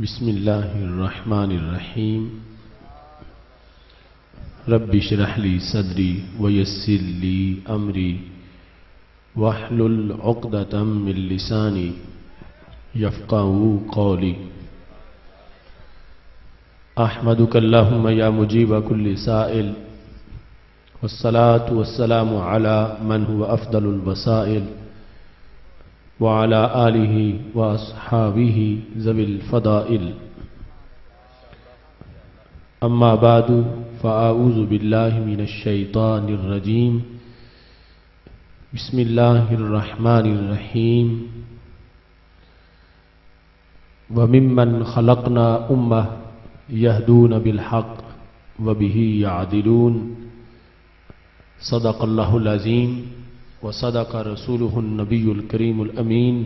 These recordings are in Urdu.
بسم اللہ الرحمن الرحیم رب اشرح لی صدری ویسر لی امری واحلل عقدۃ من لسانی یفقہوا قولی احمدک اللہم یا مجیب کل سائل والصلاة والسلام علی من هو افضل الوسائل وعلى آلہ واصحابہ ذوی الفضائل اما بعد فاعوذ باللہ من الشیطان الرجیم بسم اللہ الرحمن الرحیم وممن خلقنا امہ یہدون بالحق وبہ یعدلون صدق اللہ العظیم وصدق رسوله النبی الکریم الامین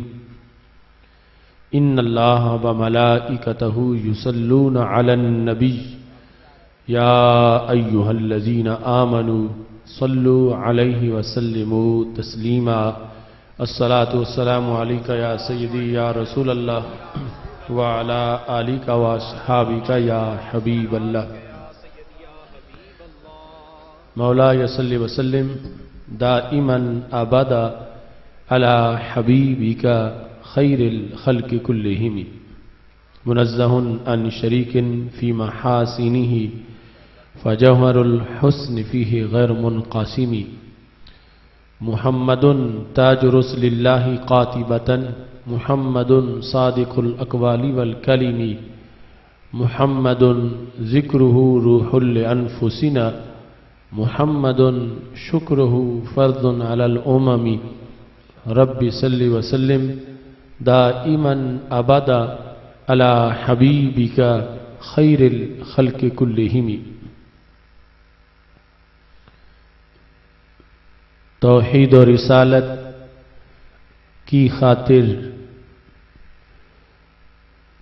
ان اللہ وملائکتہ یصلون علی النبی یا ایہا الذین آمنوا صلوا علیہ وسلموا تسلیما الصلاة والسلام علیک یا سیدی یا رسول اللہ وعلی آلک واصحابک یا حبیب اللہ مولاي صل وسلم دائما ابدا على حبيبك خير الخلق كلهم منزه عن شريك في محاسنه فجوهر الحسن فيه غير منقسم محمد تاج رسل الله قاطبة محمد صادق الأقوال والكلم محمد ذكره روح لأنفسنا محمد شکرہ فرض علی الامم رب صلی وسلم دائما ابدا علی حبیبک خیر الخلق کلہم توحید و رسالت کی خاطر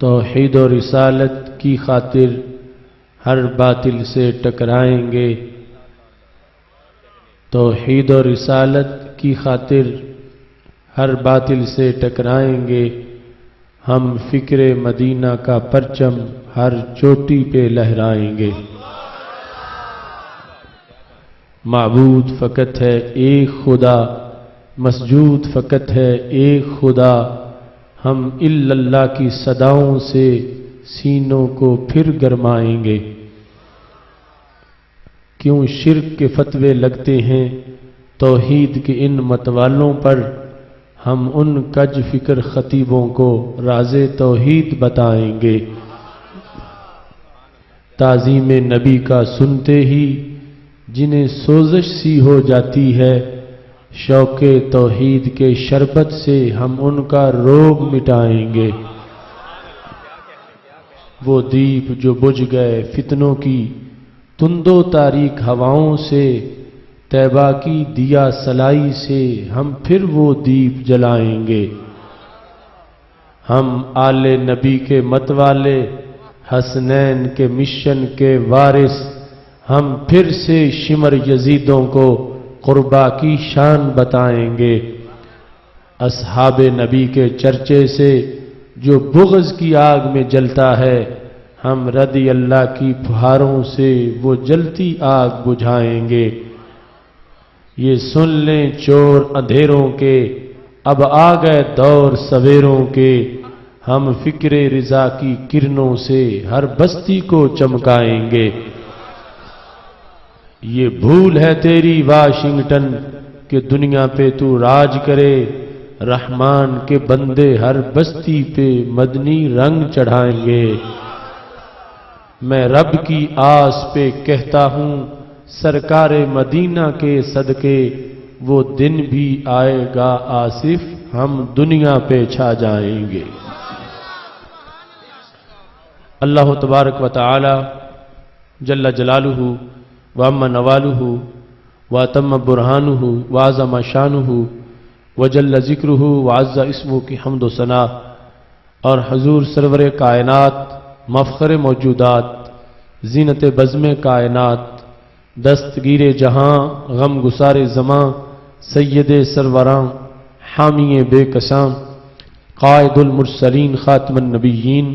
توحید و رسالت کی خاطر ہر باطل سے ٹکرائیں گے توحید و رسالت کی خاطر ہر باطل سے ٹکرائیں گے ہم فکر مدینہ کا پرچم ہر چوٹی پہ لہرائیں گے معبود فقط ہے ایک خدا مسجود فقط ہے ایک خدا ہم الا اللہ کی صداؤں سے سینوں کو پھر گرمائیں گے کیوں شرک کے فتوے لگتے ہیں توحید کے ان متوالوں پر ہم ان کج فکر خطیبوں کو راز توحید بتائیں گے تعظیم نبی کا سنتے ہی جنہیں سوزش سی ہو جاتی ہے شوق توحید کے شربت سے ہم ان کا روگ مٹائیں گے وہ دیپ جو بجھ گئے فتنوں کی تندو تاریک ہواؤں سے طیبہ کی دیا سلائی سے ہم پھر وہ دیپ جلائیں گے ہم آل نبی کے متوالے حسنین کے مشن کے وارث ہم پھر سے شمر یزیدوں کو قربا کی شان بتائیں گے اصحاب نبی کے چرچے سے جو بغض کی آگ میں جلتا ہے ہم رضی اللہ کی پھاروں سے وہ جلتی آگ بجھائیں گے یہ سن لیں چور اندھیروں کے اب آ گئے دور سویروں کے ہم فکر رضا کی کرنوں سے ہر بستی کو چمکائیں گے یہ بھول ہے تیری واشنگٹن کہ دنیا پہ تو راج کرے رحمان کے بندے ہر بستی پہ مدنی رنگ چڑھائیں گے میں رب کی آس پہ کہتا ہوں سرکار مدینہ کے صدقے وہ دن بھی آئے گا آصف ہم دنیا پہ چھا جائیں گے اللہ تبارک و تعالی جل جلالہ وعم نوالہ واتم برہانہ وعظم شانہ وجل ذکرہ وعز اسمہ کی حمد و ثنا اور حضور سرور کائنات مفخر موجودات زینت بزم کائنات دستگیر جہاں غم گسار زماں سید سروراں حامی بے کساں قائد المرسلین خاتم النبیین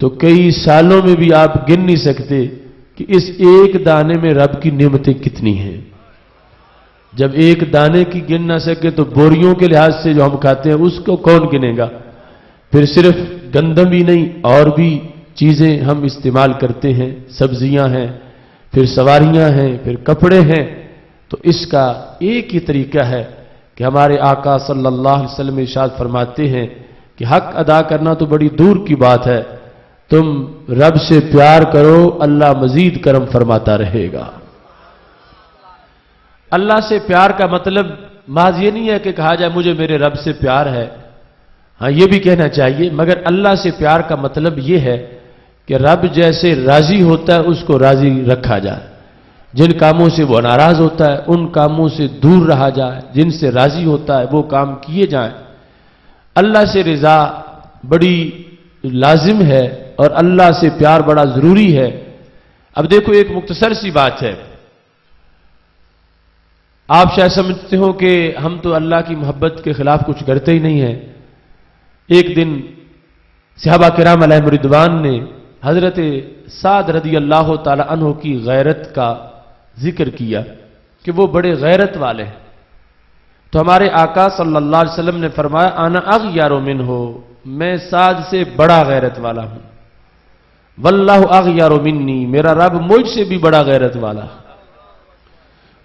تو کئی سالوں میں بھی آپ گن نہیں سکتے کہ اس ایک دانے میں رب کی نعمتیں کتنی ہیں۔ جب ایک دانے کی گن نہ سکے تو بوریوں کے لحاظ سے جو ہم کھاتے ہیں اس کو کون گنے گا؟ پھر صرف گندم ہی نہیں اور بھی چیزیں ہم استعمال کرتے ہیں، سبزیاں ہیں، پھر سواریاں ہیں، پھر کپڑے ہیں۔ تو اس کا ایک ہی طریقہ ہے کہ ہمارے آقا صلی اللہ علیہ وسلم ارشاد فرماتے ہیں کہ حق ادا کرنا تو بڑی دور کی بات ہے، تم رب سے پیار کرو، اللہ مزید کرم فرماتا رہے گا۔ اللہ سے پیار کا مطلب محض یہ نہیں ہے کہ کہا جائے مجھے میرے رب سے پیار ہے، ہاں یہ بھی کہنا چاہیے، مگر اللہ سے پیار کا مطلب یہ ہے کہ رب جیسے راضی ہوتا ہے اس کو راضی رکھا جائے، جن کاموں سے وہ ناراض ہوتا ہے ان کاموں سے دور رہا جائے، جن سے راضی ہوتا ہے وہ کام کیے جائیں۔ اللہ سے رضا بڑی لازم ہے اور اللہ سے پیار بڑا ضروری ہے۔ اب دیکھو ایک مختصر سی بات ہے، آپ شاید سمجھتے ہو کہ ہم تو اللہ کی محبت کے خلاف کچھ کرتے ہی نہیں ہیں۔ ایک دن صحابہ کرام علیہم رضوان نے حضرت سعد رضی اللہ تعالی عنہ کی غیرت کا ذکر کیا کہ وہ بڑے غیرت والے ہیں، تو ہمارے آقا صلی اللہ علیہ وسلم نے فرمایا انا اغیر منہ، میں سعد سے بڑا غیرت والا ہوں، واللہ اغیر منی، میرا رب مجھ سے بھی بڑا غیرت والا۔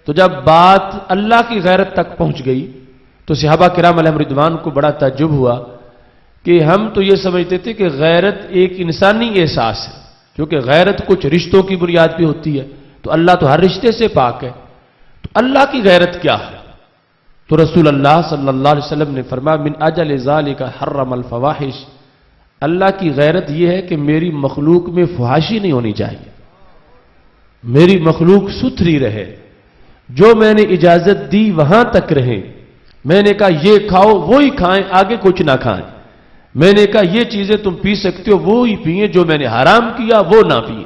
تو جب بات اللہ کی غیرت تک پہنچ گئی تو صحابہ کرام علیہم رضوان کو بڑا تعجب ہوا کہ ہم تو یہ سمجھتے تھے کہ غیرت ایک انسانی احساس ہے، کیونکہ غیرت کچھ رشتوں کی بنیاد پہ ہوتی ہے، تو اللہ تو ہر رشتے سے پاک ہے، تو اللہ کی غیرت کیا ہے؟ تو رسول اللہ صلی اللہ علیہ وسلم نے فرمایا من اجل ذالک حرم الفواحش، اللہ کی غیرت یہ ہے کہ میری مخلوق میں فحاشی نہیں ہونی چاہیے، میری مخلوق ستھری رہے، جو میں نے اجازت دی وہاں تک رہیں، میں نے کہا یہ کھاؤ وہی کھائیں، آگے کچھ نہ کھائیں، میں نے کہا یہ چیزیں تم پی سکتے ہو وہی پئیں، جو میں نے حرام کیا وہ نہ پئیں،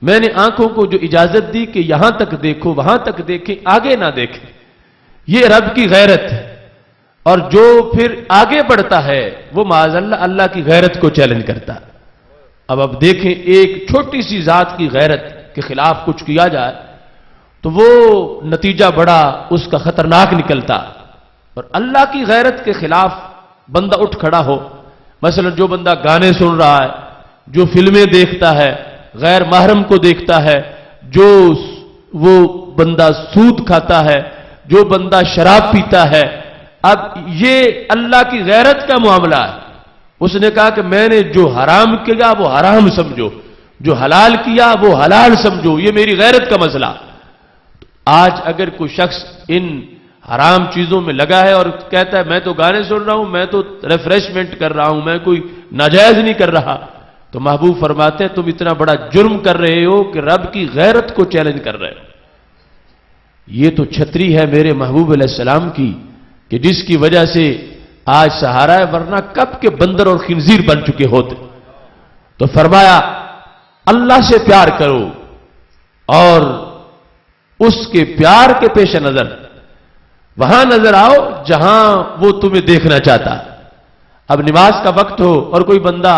میں نے آنکھوں کو جو اجازت دی کہ یہاں تک دیکھو وہاں تک دیکھیں آگے نہ دیکھیں، یہ رب کی غیرت ہے۔ اور جو پھر آگے بڑھتا ہے وہ معاذ اللہ کی غیرت کو چیلنج کرتا ہے۔ اب دیکھیں ایک چھوٹی سی ذات کی غیرت کے خلاف کچھ کیا جائے تو وہ نتیجہ بڑا اس کا خطرناک نکلتا، اور اللہ کی غیرت کے خلاف بندہ اٹھ کھڑا ہو، مثلا جو بندہ گانے سن رہا ہے، جو فلمیں دیکھتا ہے، غیر محرم کو دیکھتا ہے، جو وہ بندہ سود کھاتا ہے، جو بندہ شراب پیتا ہے، اب یہ اللہ کی غیرت کا معاملہ ہے۔ اس نے کہا کہ میں نے جو حرام کیا وہ حرام سمجھو، جو حلال کیا وہ حلال سمجھو، یہ میری غیرت کا مسئلہ۔ آج اگر کوئی شخص ان حرام چیزوں میں لگا ہے اور کہتا ہے میں تو گانے سن رہا ہوں، میں تو ریفریشمنٹ کر رہا ہوں، میں کوئی ناجائز نہیں کر رہا، تو محبوب فرماتے ہیں تم اتنا بڑا جرم کر رہے ہو کہ رب کی غیرت کو چیلنج کر رہے ہو۔ یہ تو چھتری ہے میرے محبوب علیہ السلام کی کہ جس کی وجہ سے آج سہارا ہے، ورنہ کب کے بندر اور خنزیر بن چکے ہوتے۔ تو فرمایا اللہ سے پیار کرو اور اس کے پیار کے پیش نظر وہاں نظر آؤ جہاں وہ تمہیں دیکھنا چاہتا ہے۔ اب نماز کا وقت ہو اور کوئی بندہ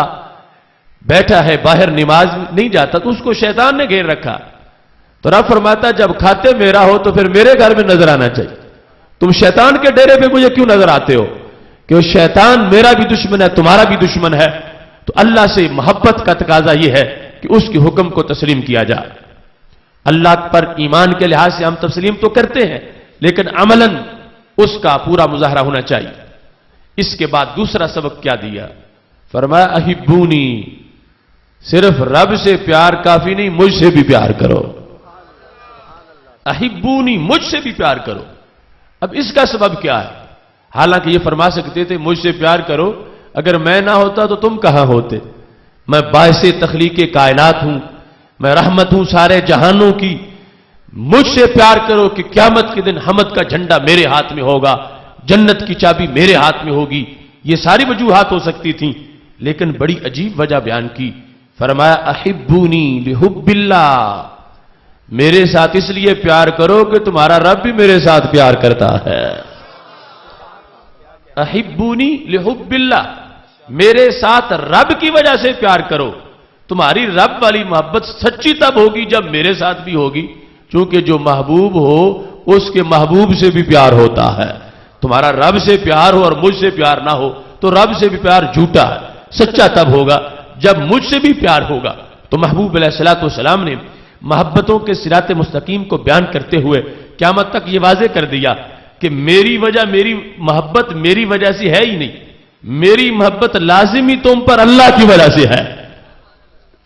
بیٹھا ہے باہر نماز نہیں جاتا تو اس کو شیطان نے گھیر رکھا، تو رب فرماتا جب کھاتے میرا ہو تو پھر میرے گھر میں نظر آنا چاہیے، تم شیطان کے ڈیرے پہ مجھے کیوں نظر آتے ہو؟ کہ وہ شیطان میرا بھی دشمن ہے تمہارا بھی دشمن ہے۔ تو اللہ سے محبت کا تقاضا یہ ہے کہ اس کے حکم کو تسلیم کیا جائے۔ اللہ پر ایمان کے لحاظ سے ہم تسلیم تو کرتے ہیں لیکن عملاً اس کا پورا مظاہرہ ہونا چاہیے۔ اس کے بعد دوسرا سبق کیا دیا؟ فرمایا احبونی، صرف رب سے پیار کافی نہیں، مجھ سے بھی پیار کرو۔ احبونی، مجھ سے بھی پیار کرو۔ اب اس کا سبب کیا ہے؟ حالانکہ یہ فرما سکتے تھے مجھ سے پیار کرو، اگر میں نہ ہوتا تو تم کہاں ہوتے، میں باعث تخلیق کائنات ہوں، میں رحمت ہوں سارے جہانوں کی، مجھ سے پیار کرو کہ قیامت کے دن حمد کا جھنڈا میرے ہاتھ میں ہوگا، جنت کی چابی میرے ہاتھ میں ہوگی۔ یہ ساری وجوہات ہو سکتی تھیں لیکن بڑی عجیب وجہ بیان کی، فرمایا احبونی لحب اللہ، میرے ساتھ اس لیے پیار کرو کہ تمہارا رب بھی میرے ساتھ پیار کرتا ہے۔ احبونی لحب اللہ، میرے ساتھ رب کی وجہ سے پیار کرو۔ تمہاری رب والی محبت سچی تب ہوگی جب میرے ساتھ بھی ہوگی، چونکہ جو محبوب ہو اس کے محبوب سے بھی پیار ہوتا ہے۔ تمہارا رب سے پیار ہو اور مجھ سے پیار نہ ہو تو رب سے بھی پیار جھوٹا ہے، سچا تب ہوگا جب مجھ سے بھی پیار ہوگا۔ تو محبوب علیہ الصلوۃ والسلام نے محبتوں کے صراط مستقیم کو بیان کرتے ہوئے قیامت تک یہ واضح کر دیا کہ میری وجہ، میری محبت میری وجہ سے ہے ہی نہیں، میری محبت لازمی تم پر اللہ کی وجہ سے ہے۔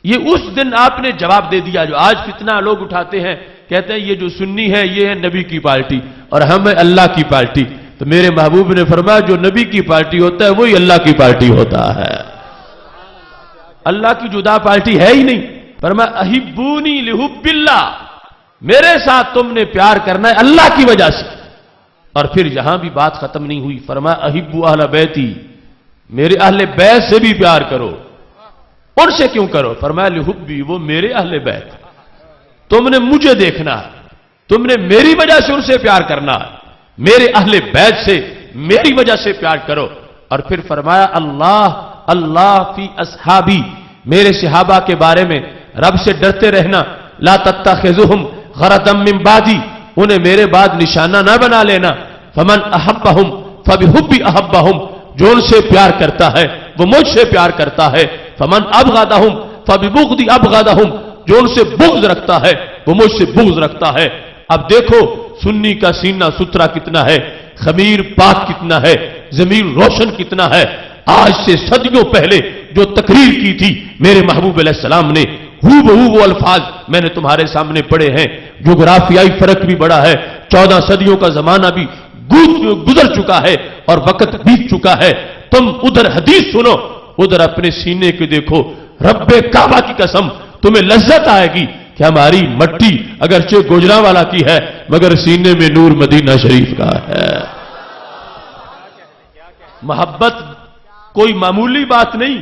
یہ اس دن آپ نے جواب دے دیا جو آج فتنہ لوگ اٹھاتے ہیں، کہتے ہیں یہ جو سنی ہے یہ ہے نبی کی پارٹی اور ہم ہے اللہ کی پارٹی۔ تو میرے محبوب نے فرمایا جو نبی کی پارٹی ہوتا ہے وہی اللہ کی پارٹی ہوتا ہے، اللہ کی جدا پارٹی ہے ہی نہیں۔ فرمایا احبونی لحب اللہ، میرے ساتھ تم نے پیار کرنا ہے اللہ کی وجہ سے۔ اور پھر یہاں بھی بات ختم نہیں ہوئی، فرمایا احبوا اہل بیتی، میرے اہل بیت سے بھی پیار کرو۔ ان سے کیوں کرو؟ فرمایا لحبی، وہ میرے اہل بیت، تم نے مجھے دیکھنا ہے، تم نے میری وجہ سے ان سے پیار کرنا ہے، میرے اہل بیت سے میری وجہ سے پیار کرو۔ اور پھر فرمایا اللہ اللہ فی اصحابی، میرے صحابہ کے بارے میں رب سے ڈرتے رہنا، لا تتخذوہم غرضا من بعدی، انہیں میرے بعد نشانہ نہ بنا لینا۔ فمن احبہم فبحبی احبہم، جو ان سے پیار کرتا ہے وہ مجھ سے پیار کرتا ہے۔ فمن ابغضہم فببغضی ابغضہم، جو ان سے بغض رکھتا ہے وہ مجھ سے بغض رکھتا ہے۔ اب دیکھو سنی کا سینہ ستھرا کتنا ہے، خمیر پاک کتنا ہے، ضمیر روشن کتنا ہے۔ آج سے صدیوں پہلے جو تقریر کی تھی میرے محبوب علیہ السلام نے، ہو بہو وہ الفاظ میں نے تمہارے سامنے پڑھے ہیں۔ جغرافیائی فرق بھی بڑا ہے، 14 صدیوں کا زمانہ بھی گزر چکا ہے اور وقت بیت چکا ہے۔ تم ادھر حدیث سنو، ادھر اپنے سینے کے دیکھو۔ رب کعبہ کی قسم تمہیں لذت آئے گی کہ ہماری مٹی اگرچہ گوجرانوالا کی ہے مگر سینے میں نور مدینہ شریف کا ہے۔ محبت کوئی معمولی بات نہیں،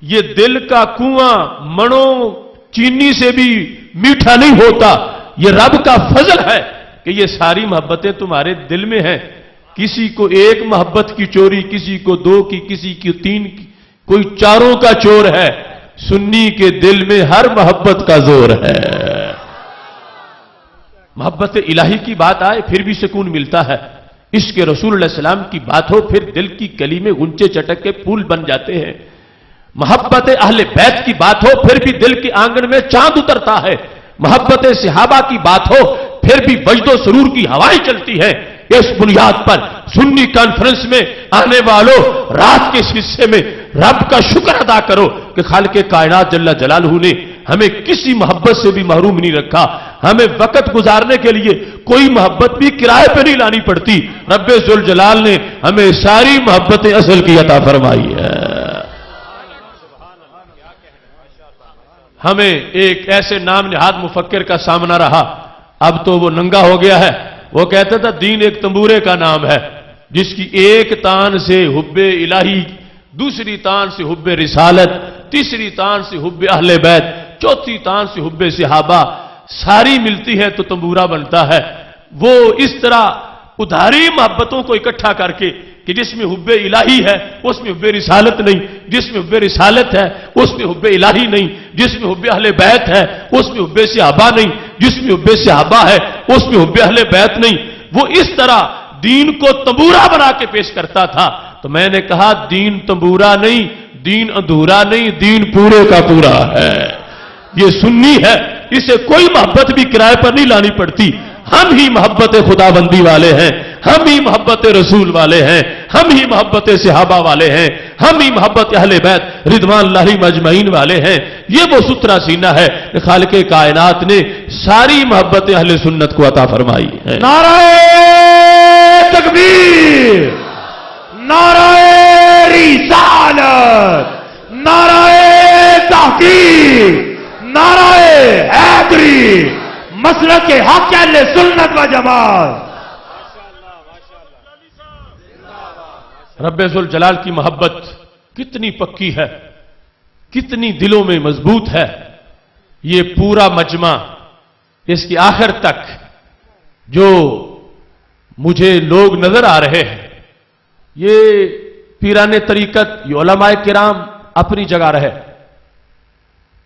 یہ دل کا کنواں منو چینی سے بھی میٹھا نہیں ہوتا، یہ رب کا فضل ہے کہ یہ ساری محبتیں تمہارے دل میں ہیں۔ کسی کو ایک محبت کی چوری، کسی کو 2 کی، کسی کی 3 کی، کوئی 4 کا چور ہے۔ سنی کے دل میں ہر محبت کا زور ہے۔ محبت الہی کی بات آئے پھر بھی سکون ملتا ہے، عشق رسول اللہ علیہ السلام کی بات ہو پھر دل کی کلی میں غنچے چٹک کے پھول بن جاتے ہیں۔ محبت اہل بیت کی بات ہو پھر بھی دل کے آنگن میں چاند اترتا ہے۔ محبت صحابہ کی بات ہو پھر بھی وجد و سرور کی ہوائیں چلتی ہیں۔ اس بنیاد پر سنی کانفرنس میں آنے والوں رات کے اس حصے میں رب کا شکر ادا کرو کہ خالق کائنات جل جلالہ نے ہمیں کسی محبت سے بھی محروم نہیں رکھا۔ ہمیں وقت گزارنے کے لیے کوئی محبت بھی کرائے پہ نہیں لانی پڑتی۔ رب ذوالجلال نے ہمیں ساری محبتیں اصل کی عطا فرمائی ہے۔ ہمیں ایک ایسے نام نہاد مفکر کا سامنا رہا، اب تو وہ ننگا ہو گیا ہے۔ وہ کہتا تھا دین ایک تنبورے کا نام ہے جس کی ایک تان سے حب الہی، دوسری تان سے حب رسالت، تیسری تان سے حب اہل بیت، چوتھی تان سے حب صحابہ، ساری ملتی ہے تو تنبورہ بنتا ہے۔ وہ اس طرح ادھاری محبتوں کو اکٹھا کر کے کہ جس میں حب الہی ہے اس میں حب رسالت نہیں، جس میں حب رسالت ہے اس میں حب الہی نہیں، جس میں حب اہل بیت ہے اس میں حب صحابہ نہیں، جس میں حب صحابہ ہے اس میں حب اہل بیت نہیں۔ وہ اس طرح دین کو تنبورہ بنا کے پیش کرتا تھا۔ تو میں نے کہا دین تنبورہ نہیں، دین ادھورا نہیں، دین پورے کا پورا ہے۔ یہ سنی ہے، اسے کوئی محبت بھی کرائے پر نہیں لانی پڑتی۔ ہم ہی محبت خدا بندی والے ہیں، ہم ہی محبت رسول والے ہیں، ہم ہی محبت صحابہ والے ہیں، ہم ہی محبت اہل بیت رضوان اللہ علیہم اجمعین والے ہیں۔ یہ وہ ستھرا سینہ ہے کہ خالق کائنات نے ساری محبت اہل سنت کو عطا فرمائی ہے۔ نعرہ تکبیر، نعرہ رسالت، نعرہ تحقیق، نعرہ حیدری، مسلک حق اہل سنت و جماعت۔ رب ذوالجلال کی محبت کتنی پکی ہے، کتنی دلوں میں مضبوط ہے۔ یہ پورا مجمع اس کی آخر تک جو مجھے لوگ نظر آ رہے ہیں، یہ پیران طریقت، یہ علماء کرام اپنی جگہ رہے،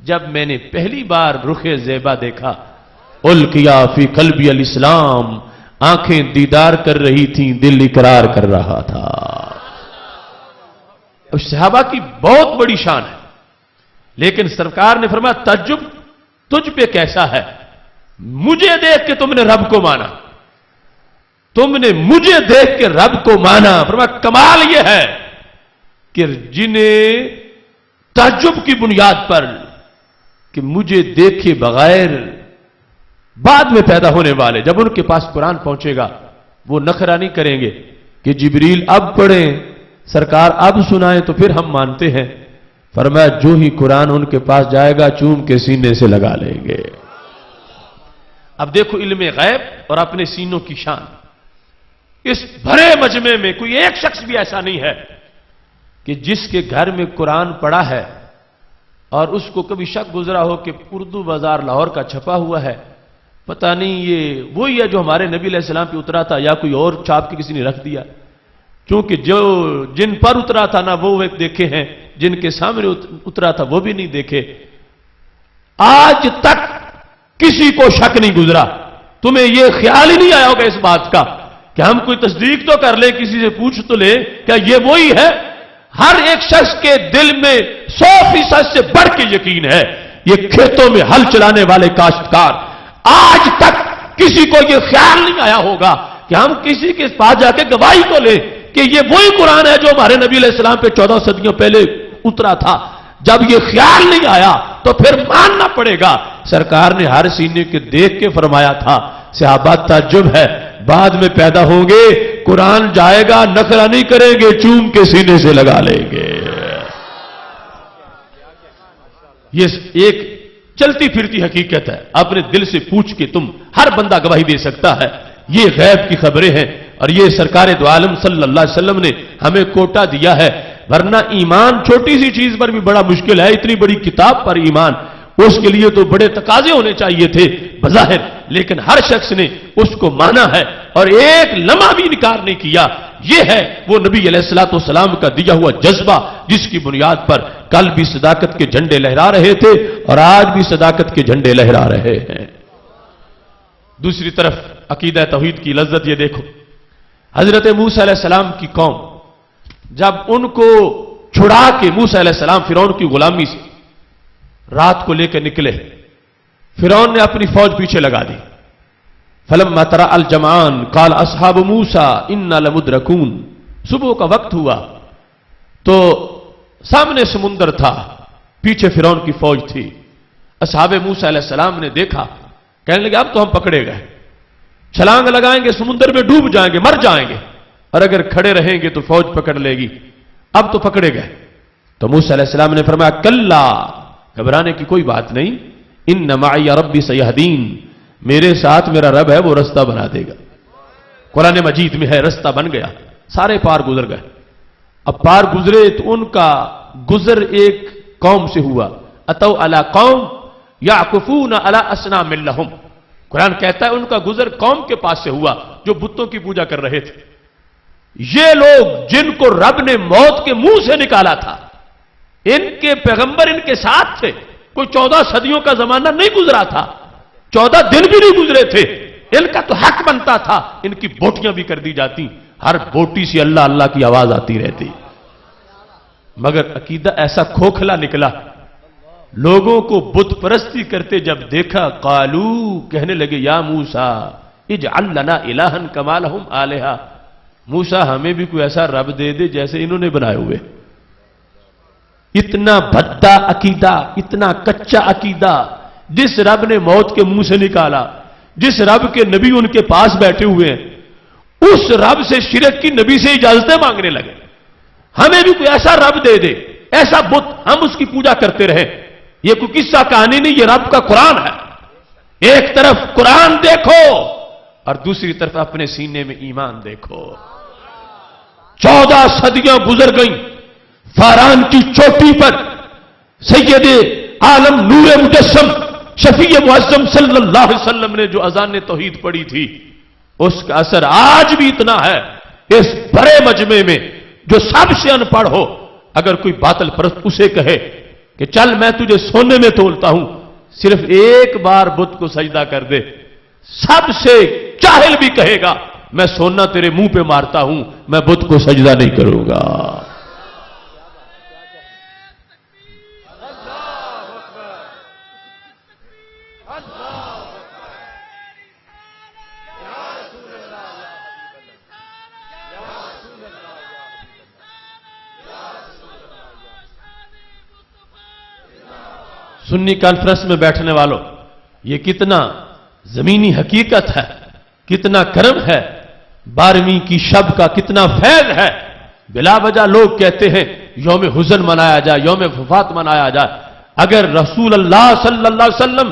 جب میں نے پہلی بار رخ زیبا دیکھا، القیا فی قلبی الاسلام، آنکھیں دیدار کر رہی تھیں، دل اقرار کر رہا تھا۔ اب صحابہ کی بہت بڑی شان ہے، لیکن سرکار نے فرمایا تعجب تجھ پہ کیسا ہے، مجھے دیکھ کے تم نے رب کو مانا، تم نے مجھے دیکھ کے رب کو مانا۔ فرمایا کمال یہ ہے کہ جنہیں تعجب کی بنیاد پر کہ مجھے دیکھے بغیر بعد میں پیدا ہونے والے، جب ان کے پاس قرآن پہنچے گا وہ نخرہ نہیں کریں گے کہ جبریل اب پڑھیں، سرکار اب سنائیں تو پھر ہم مانتے ہیں۔ فرمایا جو ہی قرآن ان کے پاس جائے گا چوم کے سینے سے لگا لیں گے۔ اب دیکھو علم غیب اور اپنے سینوں کی شان۔ اس بھرے مجمع میں کوئی ایک شخص بھی ایسا نہیں ہے کہ جس کے گھر میں قرآن پڑا ہے اور اس کو کبھی شک گزرا ہو کہ اردو بازار لاہور کا چھپا ہوا ہے، پتہ نہیں یہ وہی ہے جو ہمارے نبی علیہ السلام پہ اترا تھا یا کوئی اور چھاپ کے کسی نے رکھ دیا، کیونکہ جو جن پر اترا تھا نا وہ دیکھے ہیں، جن کے سامنے اترا تھا وہ بھی نہیں دیکھے۔ آج تک کسی کو شک نہیں گزرا، تمہیں یہ خیال ہی نہیں آیا ہوگا اس بات کا کہ ہم کوئی تصدیق تو کر لیں، کسی سے پوچھ تو لیں کیا یہ وہی ہے۔ ہر ایک شخص کے دل میں 100% سے بڑھ کے یقین ہے۔ یہ کھیتوں میں ہل چلانے والے کاشتکار، آج تک کسی کو یہ خیال نہیں آیا ہوگا کہ ہم کسی کے پاس جا کے گواہی تو لیں کہ یہ وہی قرآن ہے جو ہمارے نبی علیہ السلام پہ 14 صدیوں پہلے اترا تھا۔ جب یہ خیال نہیں آیا تو پھر ماننا پڑے گا۔ سرکار نے ہر سینے کے دیکھ کے فرمایا تھا، صحابہ تعجب ہے، بعد میں پیدا ہوں گے، قرآن جائے گا نخرہ نہیں کریں گے، چوم کے سینے سے لگا لیں گے۔ یہ ایک چلتی پھرتی حقیقت ہے، اپنے دل سے پوچھ کے تم ہر بندہ گواہی دے سکتا ہے۔ یہ غیب کی خبریں ہیں اور یہ سرکار دو عالم صلی اللہ علیہ وسلم نے ہمیں کوٹا دیا ہے، ورنہ ایمان چھوٹی سی چیز پر بھی بڑا مشکل ہے، اتنی بڑی کتاب پر ایمان، اس کے لیے تو بڑے تقاضے ہونے چاہیے تھے بظاہر، لیکن ہر شخص نے اس کو مانا ہے اور ایک لمحہ بھی انکار نہیں کیا۔ یہ ہے وہ نبی علیہ الصلوۃ والسلام کا دیا ہوا جذبہ، جس کی بنیاد پر کل بھی صداقت کے جھنڈے لہرا رہے تھے اور آج بھی صداقت کے جھنڈے لہرا رہے ہیں۔ دوسری طرف عقیدہ توحید کی لذت یہ دیکھو، حضرت موسیٰ علیہ السلام کی قوم جب ان کو چھڑا کے موسیٰ علیہ السلام فرعون کی غلامی سے رات کو لے کر نکلے، فرعون نے اپنی فوج پیچھے لگا دی۔ فلما ترى الجمعان قال اصحاب موسیٰ انا لمدرکون، صبح کا وقت ہوا تو سامنے سمندر تھا، پیچھے فرعون کی فوج تھی۔ اصحاب موسیٰ علیہ السلام نے دیکھا، کہنے لگے اب تو ہم پکڑے گئے، چھلانگ لگائیں گے سمندر میں ڈوب جائیں گے، مر جائیں گے، اور اگر کھڑے رہیں گے تو فوج پکڑ لے گی، اب تو پکڑے گئے۔ تو موسیٰ علیہ السلام نے فرمایا کلا، گھبرانے کی کوئی بات نہیں، ان معی ربی سیہدین، میرے ساتھ میرا رب ہے وہ رستہ بنا دے گا۔ قرآن مجید میں ہے رستہ بن گیا، سارے پار گزر گئے۔ اب پار گزرے تو ان کا گزر ایک قوم سے ہوا، اتو علی قوم یعکفون علی اصنام لہم، قرآن کہتا ہے ان کا گزر قوم کے پاس سے ہوا جو بتوں کی پوجا کر رہے تھے۔ یہ لوگ جن کو رب نے موت کے منہ سے نکالا تھا، ان کے پیغمبر ان کے ساتھ تھے، کوئی 14 صدیوں کا زمانہ نہیں گزرا تھا، 14 دن بھی نہیں گزرے تھے، ان کا تو حق بنتا تھا ان کی بوٹیاں بھی کر دی جاتی، ہر بوٹی سے اللہ اللہ کی آواز آتی رہتی، مگر عقیدہ ایسا کھوکھلا نکلا، لوگوں کو بت پرستی کرتے جب دیکھا، قالو، کہنے لگے یا موسیٰ اجعل لنا الہا کما لہم آلہہ، موسیٰ ہمیں بھی کوئی ایسا رب دے دے جیسے انہوں نے بنائے ہوئے۔ اتنا بھدا عقیدہ، اتنا کچا عقیدہ، جس رب نے موت کے منہ سے نکالا، جس رب کے نبی ان کے پاس بیٹھے ہوئے ہیں، اس رب سے شرک کی نبی سے اجازتیں مانگنے لگے، ہمیں بھی کوئی ایسا رب دے دے، ایسا بت، ہم اس کی پوجا کرتے رہے۔ یہ کوئی قصہ کہانی نہیں، یہ رب کا قرآن ہے۔ ایک طرف قرآن دیکھو اور دوسری طرف اپنے سینے میں ایمان دیکھو۔ 14 صدیاں گزر گئیں، فاران کی چوٹی پر سید عالم نور مجسم شفیع معظم صلی اللہ علیہ وسلم نے جو اذان توحید پڑھی تھی، اس کا اثر آج بھی اتنا ہے۔ اس بڑے مجمع میں جو سب سے ان پڑھ ہو، اگر کوئی باطل پرست اسے کہے کہ چل میں تجھے سونے میں تولتا ہوں، صرف ایک بار بت کو سجدہ کر دے، سب سے جاہل بھی کہے گا میں سونا تیرے منہ پہ مارتا ہوں، میں بت کو سجدہ نہیں کروں گا۔ سنی کانفرنس میں بیٹھنے والوں، یہ کتنا زمینی حقیقت ہے، کتنا کرم ہے، 12ویں کی شب کا کتنا فیض ہے۔ بلا وجہ لوگ کہتے ہیں یوم حزن منایا جائے، یوم وفات منایا جائے۔ اگر رسول اللہ صلی اللہ علیہ وسلم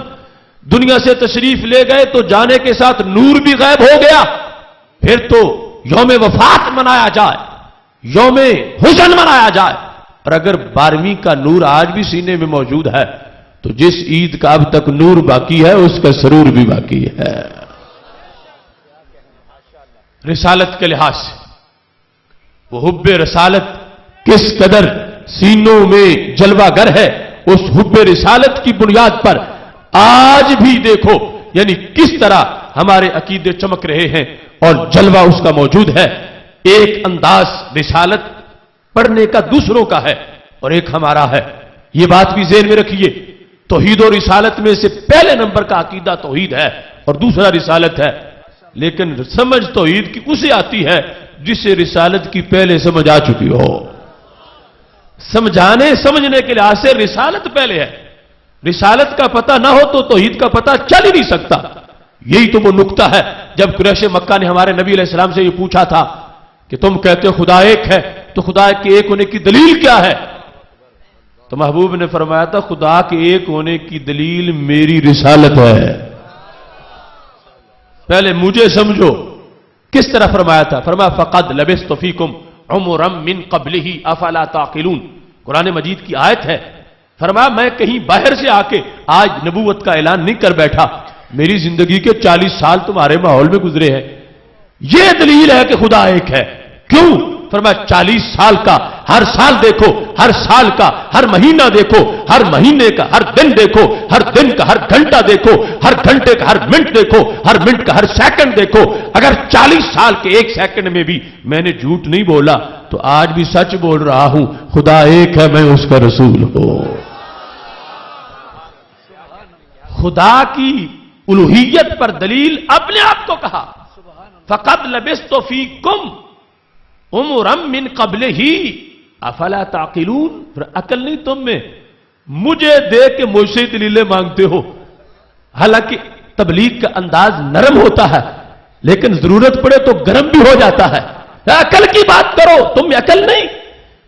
دنیا سے تشریف لے گئے تو جانے کے ساتھ نور بھی غائب ہو گیا، پھر تو یوم وفات منایا جائے، یوم حزن منایا جائے۔ اور اگر 12ویں کا نور آج بھی سینے میں موجود ہے تو جس عید کا اب تک نور باقی ہے اس کا سرور بھی باقی ہے۔ رسالت کے لحاظ سے وہ حب رسالت کس قدر سینوں میں جلوہ گر ہے، اس حب رسالت کی بنیاد پر آج بھی دیکھو یعنی کس طرح ہمارے عقیدے چمک رہے ہیں اور جلوہ اس کا موجود ہے۔ ایک انداز رسالت پڑھنے کا دوسروں کا ہے اور ایک ہمارا ہے، یہ بات بھی ذہن میں رکھیے۔ توحید و رسالت میں سے پہلے نمبر کا عقیدہ توحید ہے اور دوسرا رسالت ہے، لیکن سمجھ توحید کی اسے آتی ہے جسے رسالت کی پہلے سمجھ آ چکی ہو۔ سمجھنے کے لحاظ سے رسالت پہلے ہے، رسالت کا پتہ نہ ہو تو توحید کا پتہ چل ہی نہیں سکتا۔ یہی تو وہ نقطہ ہے جب قریش مکہ نے ہمارے نبی علیہ السلام سے یہ پوچھا تھا کہ تم کہتے ہو خدا ایک ہے، تو خدا کے ایک ہونے کی دلیل کیا ہے؟ تو محبوب نے فرمایا تھا خدا کے ایک ہونے کی دلیل میری رسالت ہے، پہلے مجھے سمجھو۔ کس طرح فرمایا تھا؟ فرمایا فقد لبثت فیکم عمرا من قبلہ افلا تعقلون، قرآن مجید کی آیت ہے۔ فرمایا میں کہیں باہر سے آ کے آج نبوت کا اعلان نہیں کر بیٹھا، میری زندگی کے 40 سال تمہارے ماحول میں گزرے ہیں، یہ دلیل ہے کہ خدا ایک ہے۔ کیوں؟ فرمایا 40 سال کا ہر سال دیکھو، ہر سال کا ہر مہینہ دیکھو، ہر مہینے کا ہر دن دیکھو، ہر دن کا ہر گھنٹہ دیکھو، ہر گھنٹے کا ہر منٹ دیکھو، ہر منٹ کا ہر سیکنڈ دیکھو۔ اگر 40 سال کے ایک سیکنڈ میں بھی میں نے جھوٹ نہیں بولا تو آج بھی سچ بول رہا ہوں، خدا ایک ہے، میں اس کا رسول ہوں۔ خدا کی الوہیت پر دلیل اپنے آپ کو کہا فقد لبثت فیکم عمرا من قبلہ افلا تعقلون، پھر عقل نہیں تم میں؟ مجھے دیکھ کے مجھ سے دلیلیں مانگتے ہو، حالانکہ تبلیغ کا انداز نرم ہوتا ہے لیکن ضرورت پڑے تو گرم بھی ہو جاتا ہے۔ عقل کی بات کرو، تم میں عقل نہیں؟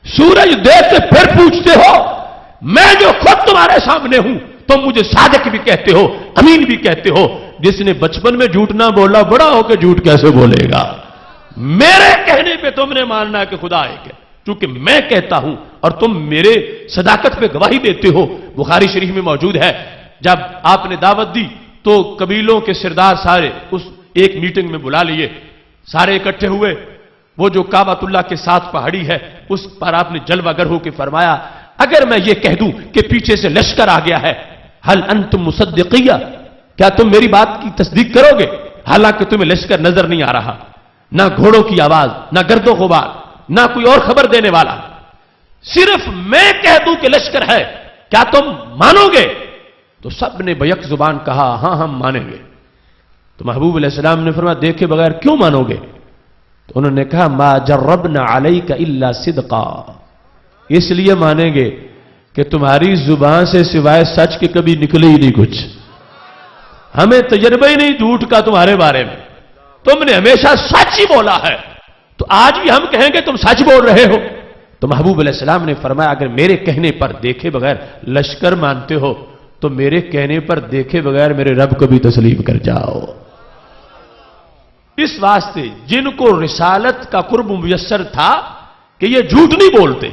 سورج دیکھ کے پھر پوچھتے ہو، میں جو خود تمہارے سامنے ہوں تم مجھے صادق بھی کہتے ہو، امین بھی کہتے ہو۔ جس نے بچپن میں جھوٹ نہ بولا بڑا ہو کے جھوٹ کیسے بولے گا؟ میرے کہنے پہ تم نے ماننا ہے کہ خدا ایک ہے، چونکہ میں کہتا ہوں اور تم میرے صداقت پہ گواہی دیتے ہو۔ بخاری شریف میں موجود ہے جب آپ نے دعوت دی تو قبیلوں کے سردار سارے اس ایک میٹنگ میں بلا لیے، سارے اکٹھے ہوئے۔ وہ جو کعبۃ اللہ کے ساتھ پہاڑی ہے اس پر آپ نے جلوہ گر ہو کے فرمایا اگر میں یہ کہہ دوں کہ پیچھے سے لشکر آ گیا ہے، حل انتم مصدقیہ، کیا تم میری بات کی تصدیق کرو گے؟ حالانکہ تمہیں لشکر نظر نہیں آ رہا، نہ گھوڑوں کی آواز، نہ گرد و غبار، نہ کوئی اور خبر دینے والا، صرف میں کہہ دوں کہ لشکر ہے، کیا تم مانو گے؟ تو سب نے بیک زبان کہا ہاں ہم مانیں گے۔ تو محبوب علیہ السلام نے فرمایا دیکھے بغیر کیوں مانو گے؟ تو انہوں نے کہا ما جربنا علیک الا صدقا، اس لیے مانیں گے کہ تمہاری زبان سے سوائے سچ کے کبھی نکلے ہی نہیں کچھ، ہمیں تجربہ ہی نہیں جھوٹ کا تمہارے بارے میں، تم نے ہمیشہ سچ ہی بولا ہے، تو آج بھی ہم کہیں گے تم سچ بول رہے ہو۔ تو محبوب علیہ السلام نے فرمایا اگر میرے کہنے پر دیکھے بغیر لشکر مانتے ہو تو میرے کہنے پر دیکھے بغیر میرے رب کو بھی تسلیم کر جاؤ۔ اس واسطے جن کو رسالت کا قرب میسر تھا کہ یہ جھوٹ نہیں بولتے،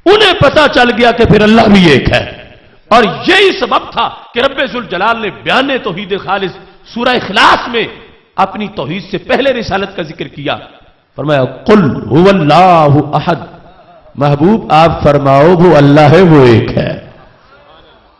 انہیں پتا چل گیا کہ پھر اللہ بھی ایک ہے، اور یہی سبب تھا کہ رب ذوالجلال نے بیان توحید خالص سورہ اخلاص میں اپنی توحید سے پہلے رسالت کا ذکر کیا۔ فرمایا قل هو اللہ احد، محبوب آپ فرماؤ وہ اللہ ہے، وہ ایک ہے۔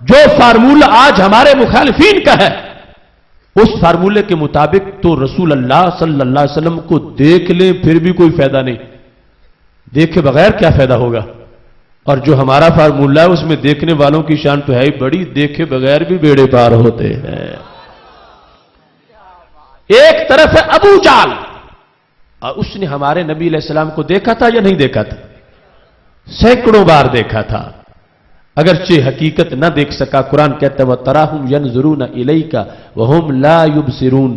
جو فارمولہ آج ہمارے مخالفین کا ہے اس فارمولے کے مطابق تو رسول اللہ صلی اللہ علیہ وسلم کو دیکھ لیں پھر بھی کوئی فائدہ نہیں، دیکھے بغیر کیا فائدہ ہوگا؟ اور جو ہمارا فارمولہ ہے اس میں دیکھنے والوں کی شان تو ہے ہی بڑی، دیکھے بغیر بھی بیڑے پار ہوتے ہیں۔ ایک طرف ہے ابو جال، اور اس نے ہمارے نبی علیہ السلام کو دیکھا تھا یا نہیں دیکھا تھا؟ سینکڑوں بار دیکھا تھا، اگرچہ حقیقت نہ دیکھ سکا۔ قرآن کہتا ہے وَتَرَاهُمْ يَنْظُرُونَ إِلَيْكَ وَهُمْ لَا يُبْصِرُونَ،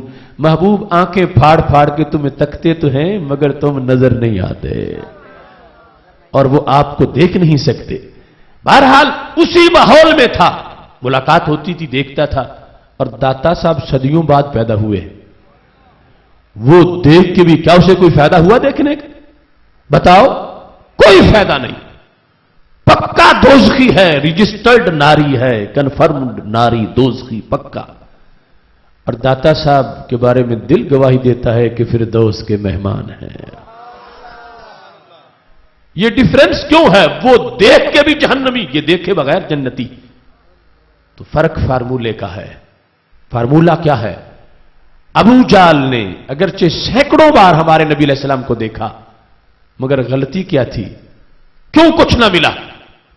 محبوب آنکھیں پھاڑ پھاڑ کے تمہیں تکتے تو ہیں مگر تم نظر نہیں آتے، اور وہ آپ کو دیکھ نہیں سکتے۔ بہرحال اسی ماحول میں تھا، ملاقات ہوتی تھی، دیکھتا تھا۔ اور داتا صاحب صدیوں بعد پیدا ہوئے، وہ دیکھ کے بھی کیا اسے کوئی فائدہ ہوا دیکھنے کا؟ بتاؤ، کوئی فائدہ نہیں۔ پکا دوزخی ہے، رجسٹرڈ ناری ہے، کنفرمڈ ناری، دوزخی پکا۔ اور داتا صاحب کے بارے میں دل گواہی دیتا ہے کہ فردوس کے مہمان ہیں۔ یہ ڈیفرنس کیوں ہے؟ وہ دیکھ کے بھی جہنمی، یہ دیکھے بغیر جنتی۔ تو فرق فارمولے کا ہے۔ فارمولہ کیا ہے؟ ابو جال نے اگرچہ سینکڑوں بار ہمارے نبی علیہ السلام کو دیکھا، مگر غلطی کیا تھی؟ کیوں کچھ نہ ملا؟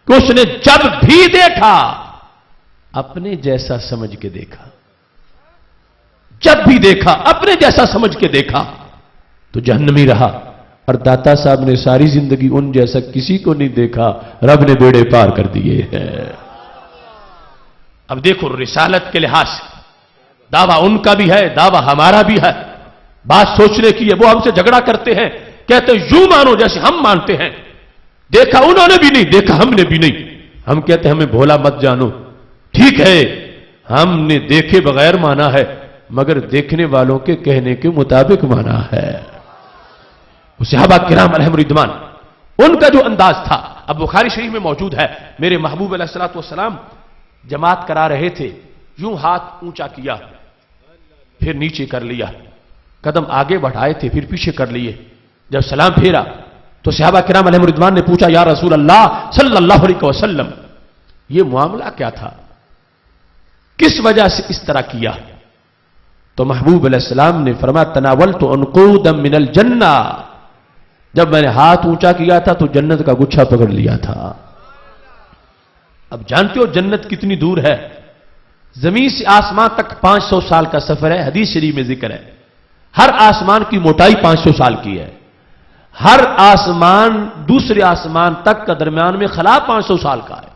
کہ اس نے جب بھی دیکھا اپنے جیسا سمجھ کے دیکھا، جب بھی دیکھا اپنے جیسا سمجھ کے دیکھا تو جہنمی رہا۔ اور داتا صاحب نے ساری زندگی ان جیسا کسی کو نہیں دیکھا، رب نے بیڑے پار کر دیے ہیں۔ اب دیکھو رسالت کے لحاظ سے دعویٰ ان کا بھی ہے، دعویٰ ہمارا بھی ہے۔ بات سوچنے کی ہے، وہ ہم سے جھگڑا کرتے ہیں، کہتے ہیں یوں مانو جیسے ہم مانتے ہیں، دیکھا انہوں نے بھی نہیں، دیکھا ہم نے بھی نہیں۔ ہم کہتے ہیں ہمیں بھولا مت جانو، ٹھیک ہے ہم نے دیکھے بغیر مانا ہے مگر دیکھنے والوں کے کہنے کے مطابق مانا ہے۔ صحابہ کرام علیہم رضوان ان کا جو انداز تھا، اب بخاری شریف میں موجود ہے، میرے محبوب علیہ الصلوۃ والسلام جماعت کرا رہے تھے، یوں ہاتھ اونچا کیا پھر نیچے کر لیا، قدم آگے بڑھائے تھے پھر پیچھے کر لیے۔ جب سلام پھیرا تو صحابہ کرام علیہم رضوان نے پوچھا یا رسول اللہ صلی اللہ علیہ وسلم یہ معاملہ کیا تھا، کس وجہ سے اس طرح کیا؟ تو محبوب علیہ السلام نے فرمایا تناولت عنقودا من الجنہ، جب میں نے ہاتھ اونچا کیا تھا تو جنت کا گچھا پکڑ لیا تھا۔ اب جانتے ہو جنت کتنی دور ہے؟ زمین سے آسمان تک 500 سال کا سفر ہے، حدیث شریف میں ذکر ہے۔ ہر آسمان کی موٹائی 500 سال کی ہے، ہر آسمان دوسرے آسمان تک کا درمیان میں خلا 500 سال کا ہے۔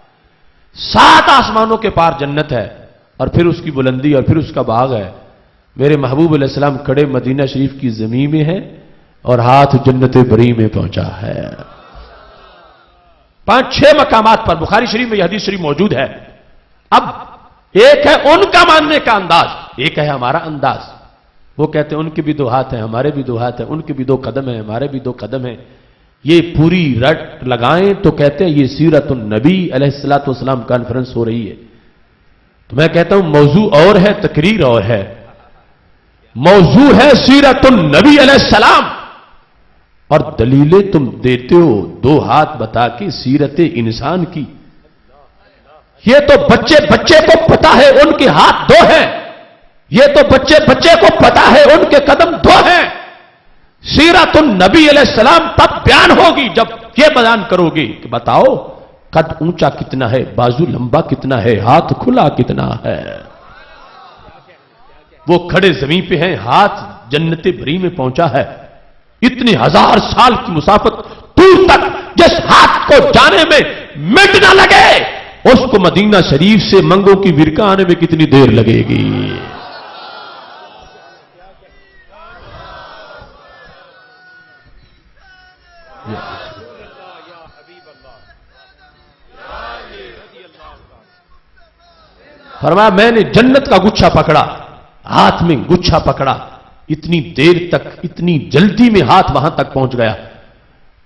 7 آسمانوں کے پار جنت ہے، اور پھر اس کی بلندی اور پھر اس کا باغ ہے۔ میرے محبوب علیہ السلام کھڑے مدینہ شریف کی زمین میں ہے اور ہاتھ جنت بری میں پہنچا ہے۔ 5-6 مقامات پر بخاری شریف میں یہ حدیث شریف موجود ہے۔ اب ایک ہے ان کا ماننے کا انداز، ایک ہے ہمارا انداز۔ وہ کہتے ہیں ان کے بھی 2 ہاتھ ہیں، ہمارے بھی 2 ہاتھ ہیں، ان کے بھی 2 قدم ہیں، ہمارے بھی 2 قدم ہیں۔ یہ پوری رٹ لگائیں تو کہتے ہیں یہ سیرت النبی علیہ الصلوۃ والسلام کانفرنس ہو رہی ہے۔ تو میں کہتا ہوں موضوع اور ہے، تقریر اور ہے۔ موضوع ہے سیرت النبی علیہ السلام، اور دلیلیں تم دیتے ہو 2 ہاتھ بتا کے سیرت انسان کی۔ یہ تو بچے بچے کو پتا ہے ان کے ہاتھ 2 ہیں، یہ تو بچے بچے کو پتا ہے ان کے قدم 2 ہیں۔ سیرت النبی علیہ السلام تب بیان ہوگی جب یہ بیان کرو گے کہ بتاؤ قد اونچا کتنا ہے، بازو لمبا کتنا ہے، ہاتھ کھلا کتنا ہے۔ وہ کھڑے زمین پہ ہیں، ہاتھ جنت بری میں پہنچا ہے۔ اتنی 1000 سال کی مسافت دور تک جس ہاتھ کو جانے میں منٹ نہ لگے، اس کو مدینہ شریف سے منگوں کی ورکہ آنے میں کتنی دیر لگے گی؟ فرمایا میں نے جنت کا گچھا پکڑا، ہاتھ میں گچھا پکڑا، اتنی دیر تک اتنی جلدی میں ہاتھ وہاں تک پہنچ گیا۔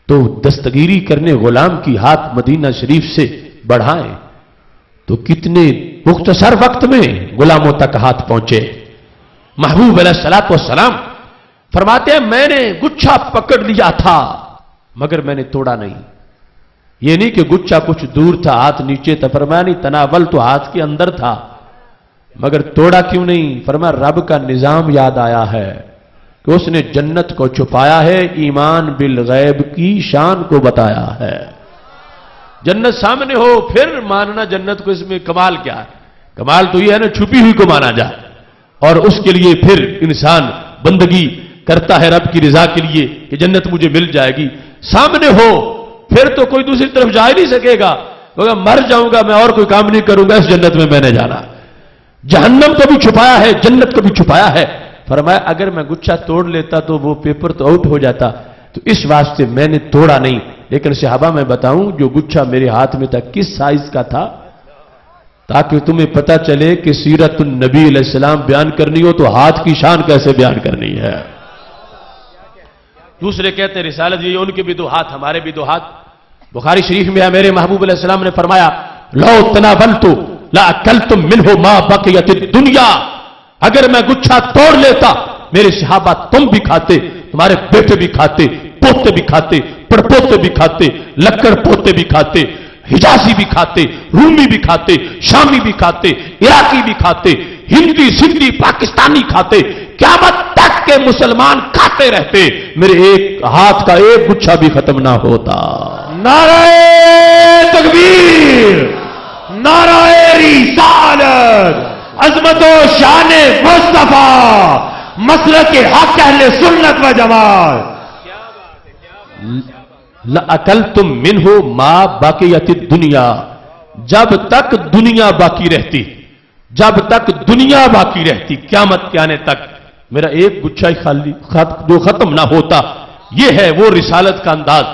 تو دستگیری کرنے غلام کی ہاتھ مدینہ شریف سے بڑھائیں تو کتنے مختصر وقت میں غلاموں تک ہاتھ پہنچے۔ محبوب علیہ الصلوۃ والسلام فرماتے ہیں میں نے گچھا پکڑ لیا تھا مگر میں نے توڑا نہیں۔ یہ نہیں کہ گچھا کچھ دور تھا ہاتھ نیچے تھا، فرمایا نہیں، تناول تو ہاتھ کے اندر تھا مگر توڑا کیوں نہیں؟ فرمایا رب کا نظام یاد آیا ہے کہ اس نے جنت کو چھپایا ہے، ایمان بالغیب کی شان کو بتایا ہے۔ جنت سامنے ہو پھر ماننا جنت کو، اس میں کمال کیا ہے؟ کمال تو یہ ہے نا چھپی ہوئی کو مانا جائے، اور اس کے لیے پھر انسان بندگی کرتا ہے رب کی رضا کے لیے کہ جنت مجھے مل جائے گی۔ سامنے ہو پھر تو کوئی دوسری طرف جا ہی نہیں سکے گا، کہے مر جاؤں گا میں اور کوئی کام نہیں کروں گا، اس جنت میں نے جانا۔ جہنم کو بھی چھپایا ہے، جنت کو بھی چھپایا ہے۔ فرمایا اگر میں گچھا توڑ لیتا تو وہ پیپر تو آؤٹ ہو جاتا، تو اس واسطے میں نے توڑا نہیں۔ لیکن صحابہ میں بتاؤں جو گچھا میرے ہاتھ میں تھا کس سائز کا تھا، تاکہ تمہیں پتہ چلے کہ سیرت النبی علیہ السلام بیان کرنی ہو تو ہاتھ کی شان کیسے بیان کرنی ہے۔ دوسرے کہتے ہیں رسالت یہ ان کے بھی دو ہاتھ ہمارے بھی دو ہاتھ۔ بخاری شریف میں ہے میرے محبوب علیہ السلام نے فرمایا لو تناولت لاکلتم منہ ما بقیت الدنیا، اگر میں گچھا توڑ لیتا میرے صحابہ تم بھی کھاتے، تمہارے بیٹے بھی کھاتے، پوتے بھی کھاتے، پڑپوتے بھی کھاتے، لکڑ پوتے بھی کھاتے، حجازی بھی کھاتے، رومی بھی کھاتے، شامی بھی کھاتے، عراقی بھی کھاتے، ہندی سندھی پاکستانی کھاتے، قیامت تک کے مسلمان کھاتے رہتے، میرے ایک ہاتھ کا ایک گچھا بھی ختم نہ ہوتا۔ نعرہ تکبیر، نعرہ رسالت، عظمت و شان مصطفیٰ، مسلک حق اہل سنت و جماعت۔ لَأَكَلْتُم مِّنْهُ مَا بَقِيَتِ الدُّنْيَا، جب تک دنیا باقی رہتی، جب تک دنیا باقی رہتی قیامت کے آنے تک میرا ایک گچھا ہی خالی جو ختم نہ ہوتا۔ یہ ہے وہ رسالت کا انداز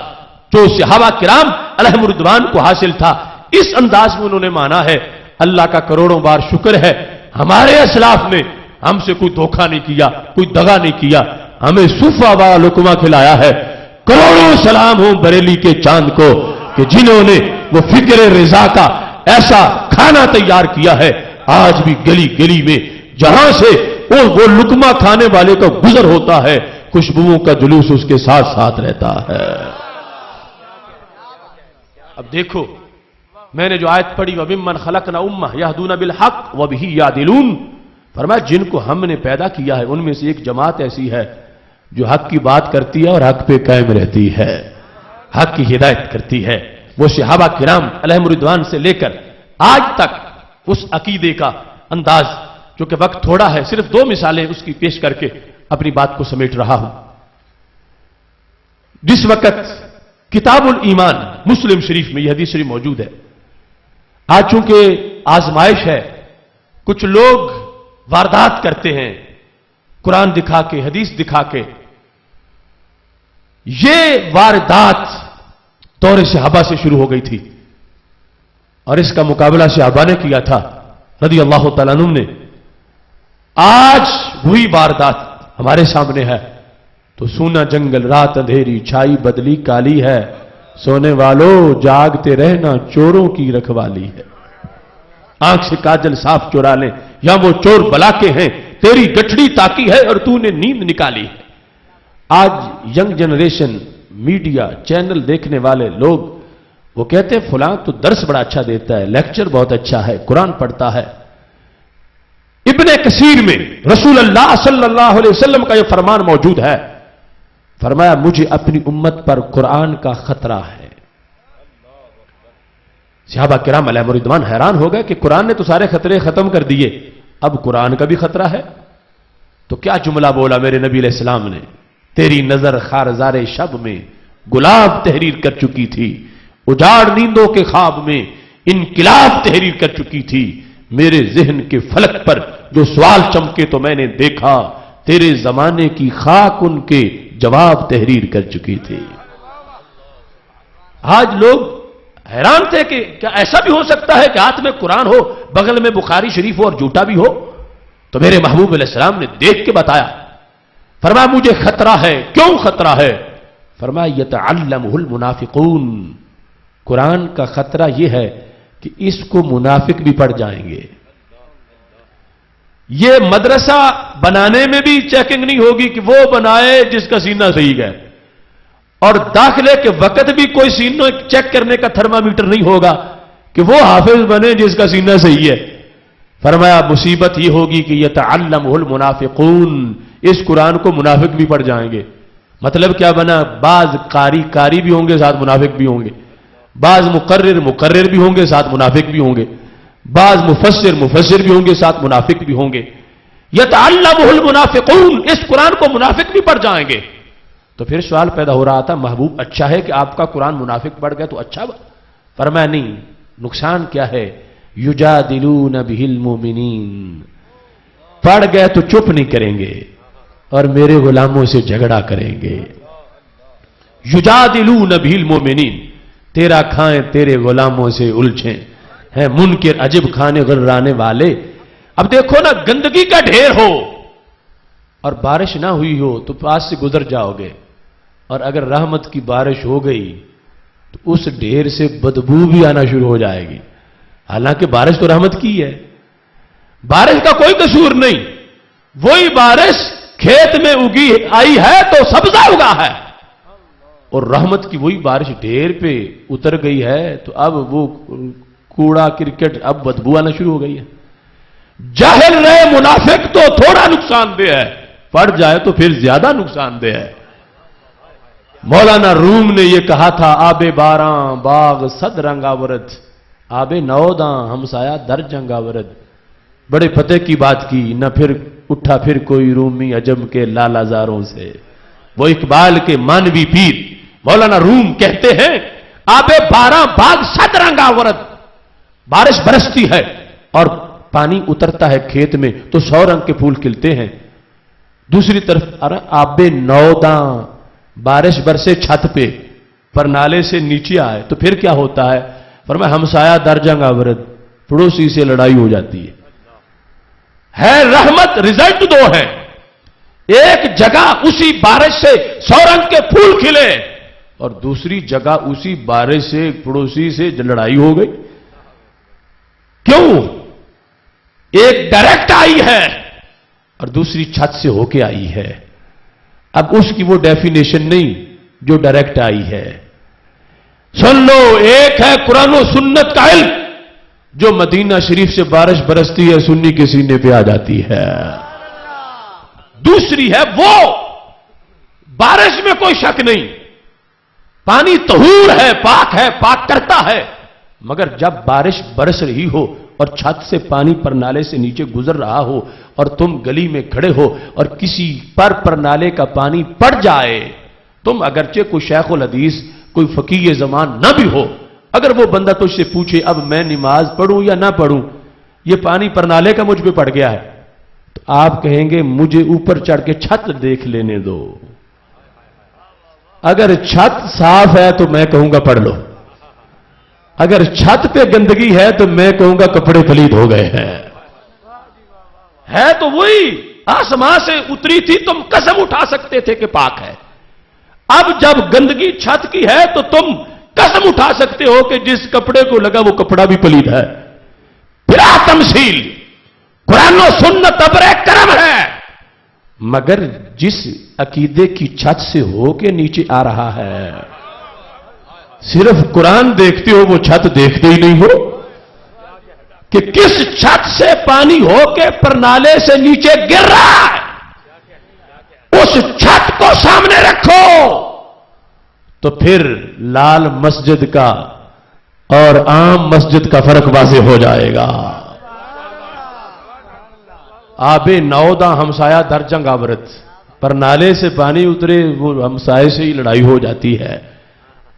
جو صحابہ کرام علیہم رضوان کو حاصل تھا، اس انداز میں انہوں نے مانا ہے۔ اللہ کا کروڑوں بار شکر ہے ہمارے اسلاف نے ہم سے کوئی دھوکہ نہیں کیا، کوئی دغا نہیں کیا، ہمیں صفہ والا لقمہ کھلایا ہے۔ کروڑوں سلام ہوں بریلی کے چاند کو کہ جنہوں نے وہ فکر رضا کا ایسا کھانا تیار کیا ہے، آج بھی گلی گلی میں جہاں سے وہ لقمہ کھانے والے کا گزر ہوتا ہے خوشبوؤں کا جلوس اس کے ساتھ ساتھ رہتا ہے۔ اب دیکھو میں نے جو آیت پڑھی وَمِمَّنْ خَلَقْنَا أُمَّةً يَهْدُونَ بِالْحَقِّ وَبِهِ يَعْدِلُونَ، فرمایا جن کو ہم نے پیدا کیا ہے ان میں سے ایک جماعت ایسی ہے جو حق کی بات کرتی ہے اور حق پہ قائم رہتی ہے، حق کی ہدایت کرتی ہے۔ وہ صحابہ کرام علیہم رضوان سے لے کر آج تک اس عقیدے کا انداز، جو کہ وقت تھوڑا ہے صرف دو مثالیں اس کی پیش کر کے اپنی بات کو سمیٹ رہا ہوں۔ جس وقت کتاب الایمان مسلم شریف میں یہ حدیث شریف موجود ہے، آج چونکہ آزمائش ہے کچھ لوگ واردات کرتے ہیں قرآن دکھا کے حدیث دکھا کے، یہ واردات دور صحابہ سے شروع ہو گئی تھی اور اس کا مقابلہ صحابہ نے کیا تھا رضی اللہ تعالیٰ عنہم نے۔ آج وہی واردات ہمارے سامنے ہے تو سونا جنگل رات اندھیری چھائی بدلی کالی ہے، سونے والوں جاگتے رہنا چوروں کی رکھوالی ہے، آنکھ سے کاجل صاف چورا لیں یا وہ چور بلا کے ہیں، تیری گٹھڑی تاکی ہے اور تو نے نیند نکالی ہے۔ آج ینگ جنریشن میڈیا چینل دیکھنے والے لوگ وہ کہتے ہیں فلاں تو درس بڑا اچھا دیتا ہے، لیکچر بہت اچھا ہے، قرآن پڑھتا ہے۔ ابن کثیر میں رسول اللہ صلی اللہ علیہ وسلم کا یہ فرمان موجود ہے، فرمایا مجھے اپنی امت پر قرآن کا خطرہ ہے۔ صحابہ کرام علیہم رضوان حیران ہو گئے کہ قرآن نے تو سارے خطرے ختم کر دیے، اب قرآن کا بھی خطرہ ہے؟ تو کیا جملہ بولا میرے نبی علیہ السلام نے، تیری نظر خارزار شب میں گلاب تحریر کر چکی تھی، اجاڑ نیندوں کے خواب میں انقلاب تحریر کر چکی تھی، میرے ذہن کے فلک پر جو سوال چمکے تو میں نے دیکھا، تیرے زمانے کی خاک ان کے جواب تحریر کر چکی تھی۔ آج لوگ حیران تھے کہ کیا ایسا بھی ہو سکتا ہے کہ ہاتھ میں قرآن ہو، بغل میں بخاری شریف ہو اور جھوٹا بھی ہو؟ تو میرے محبوب علیہ السلام نے دیکھ کے بتایا، فرمایا مجھے خطرہ ہے۔ کیوں خطرہ ہے؟ فرمایا یتعلمہ المنافقون، قرآن کا خطرہ یہ ہے کہ اس کو منافق بھی پڑھ جائیں گے۔ یہ مدرسہ بنانے میں بھی چیکنگ نہیں ہوگی کہ وہ بنائے جس کا سینہ صحیح ہے، اور داخلے کے وقت بھی کوئی سینہ چیک کرنے کا تھرمامیٹر نہیں ہوگا کہ وہ حافظ بنے جس کا سینہ صحیح ہے. فرمایا مصیبت یہ ہوگی کہ یتعلمہ المنافقون، اس قرآن کو منافق بھی پڑھ جائیں گے. مطلب کیا بنا؟ بعض قاری بھی ہوں گے، ساتھ منافق بھی ہوں گے. بعض مقرر بھی ہوں گے، ساتھ منافق بھی ہوں گے. بعض مفسر بھی ہوں گے، ساتھ منافق بھی ہوں گے. یتعلمہ المنافقون، اس قرآن کو منافق بھی پڑھ جائیں گے. تو پھر سوال پیدا ہو رہا تھا، محبوب اچھا ہے کہ آپ کا قرآن منافق پڑھ گیا تو اچھا با. فرمایا نہیں، نقصان کیا ہے؟ یجادلون بہ المؤمنین، پڑھ گئے تو چپ نہیں کریں گے اور میرے غلاموں سے جھگڑا کریں گے. یجادلون بہ المؤمنین، تیرا کھائیں تیرے غلاموں سے الجھیں. ہیں منکر عجب کھانے غرانے والے. اب دیکھو نا، گندگی کا ڈھیر ہو اور بارش نہ ہوئی ہو تو پاس سے گزر جاؤ گے، اور اگر رحمت کی بارش ہو گئی تو اس ڈھیر سے بدبو بھی آنا شروع ہو جائے گی. حالانکہ بارش تو رحمت کی ہے، بارش کا کوئی قصور نہیں. وہی بارش کھیت میں اگی آئی ہے تو سبزہ اگا ہے، اور رحمت کی وہی بارش ڈھیر پہ اتر گئی ہے تو اب وہ کوڑا کرکٹ اب بدبو آنا شروع ہو گئی ہے. جاہل رہے منافق تو تھوڑا نقصان دہ ہے، پڑ جائے تو پھر زیادہ نقصان دہ ہے. مولانا روم نے یہ کہا تھا، آب باراں باغ صد رنگ آورد، آب نوداں ہمسایا در جنگ آورد. بڑے فتح کی بات کی، نہ پھر اٹھا پھر کوئی رومی عجم کے لالا زاروں سے. وہ اقبال کے مانوی پیر مولانا روم کہتے ہیں، آب باراں باغ صد رنگ آورد، بارش برستی ہے اور پانی اترتا ہے کھیت میں تو 100 رنگ کے پھول کھلتے ہیں. دوسری طرف آب نوداں، بارش برسے چھت پہ پر نالے سے نیچے آئے تو پھر کیا ہوتا ہے؟ فرمایا ہمسایہ در جنگ آورد، پڑوسی سے لڑائی ہو جاتی ہے. رحمت رزلٹ دو ہے، ایک جگہ اسی بارش سے 100 رنگ کے پھول کھلے اور دوسری جگہ اسی بارش سے پڑوسی سے لڑائی ہو گئی. کیوں؟ ایک ڈائریکٹ آئی ہے اور دوسری چھت سے ہو کے آئی ہے. اب اس کی وہ ڈیفینیشن نہیں جو ڈائریکٹ آئی ہے. سن لو، ایک ہے قرآن و سنت کا علم جو مدینہ شریف سے بارش برستی ہے سنی کے سینے پہ آ جاتی ہے. دوسری ہے وہ بارش میں کوئی شک نہیں، پانی طہور ہے، پاک کرتا ہے، مگر جب بارش برس رہی ہو اور چھت سے پانی پر نالے سے نیچے گزر رہا ہو اور تم گلی میں کھڑے ہو اور کسی پر نالے کا پانی پڑ جائے، تم اگرچہ کوئی شیخ الحدیث کوئی فقیہ زمان نہ بھی ہو، اگر وہ بندہ تجھ سے پوچھے اب میں نماز پڑھوں یا نہ پڑھوں، یہ پانی پر نالے کا مجھ پہ پڑ گیا ہے، تو آپ کہیں گے مجھے اوپر چڑھ کے چھت دیکھ لینے دو. اگر چھت صاف ہے تو میں کہوں گا پڑھ لو، اگر چھت پہ گندگی ہے تو میں کہوں گا کپڑے پلید ہو گئے ہیں. ہے تو وہی آسمان سے اتری تھی، تم قسم اٹھا سکتے تھے کہ پاک ہے. اب جب گندگی چھت کی ہے تو تم قسم اٹھا سکتے ہو کہ جس کپڑے کو لگا وہ کپڑا بھی پلید ہے. بلا تمثیل قرآن و سنت ابر کرم ہے، مگر جس عقیدے کی چھت سے ہو کے نیچے آ رہا ہے، صرف قرآن دیکھتے ہو وہ چھت دیکھتے ہی نہیں ہو کہ کس چھت سے پانی ہو کے پرنالے سے نیچے گر رہا ہے. اس چھت کو سامنے رکھو تو پھر لال مسجد کا اور عام مسجد کا فرق واضح ہو جائے گا. آب نوداں ہمسایہ در جنگ آورد، پر نالے سے پانی اترے وہ ہمسائے سے ہی لڑائی ہو جاتی ہے.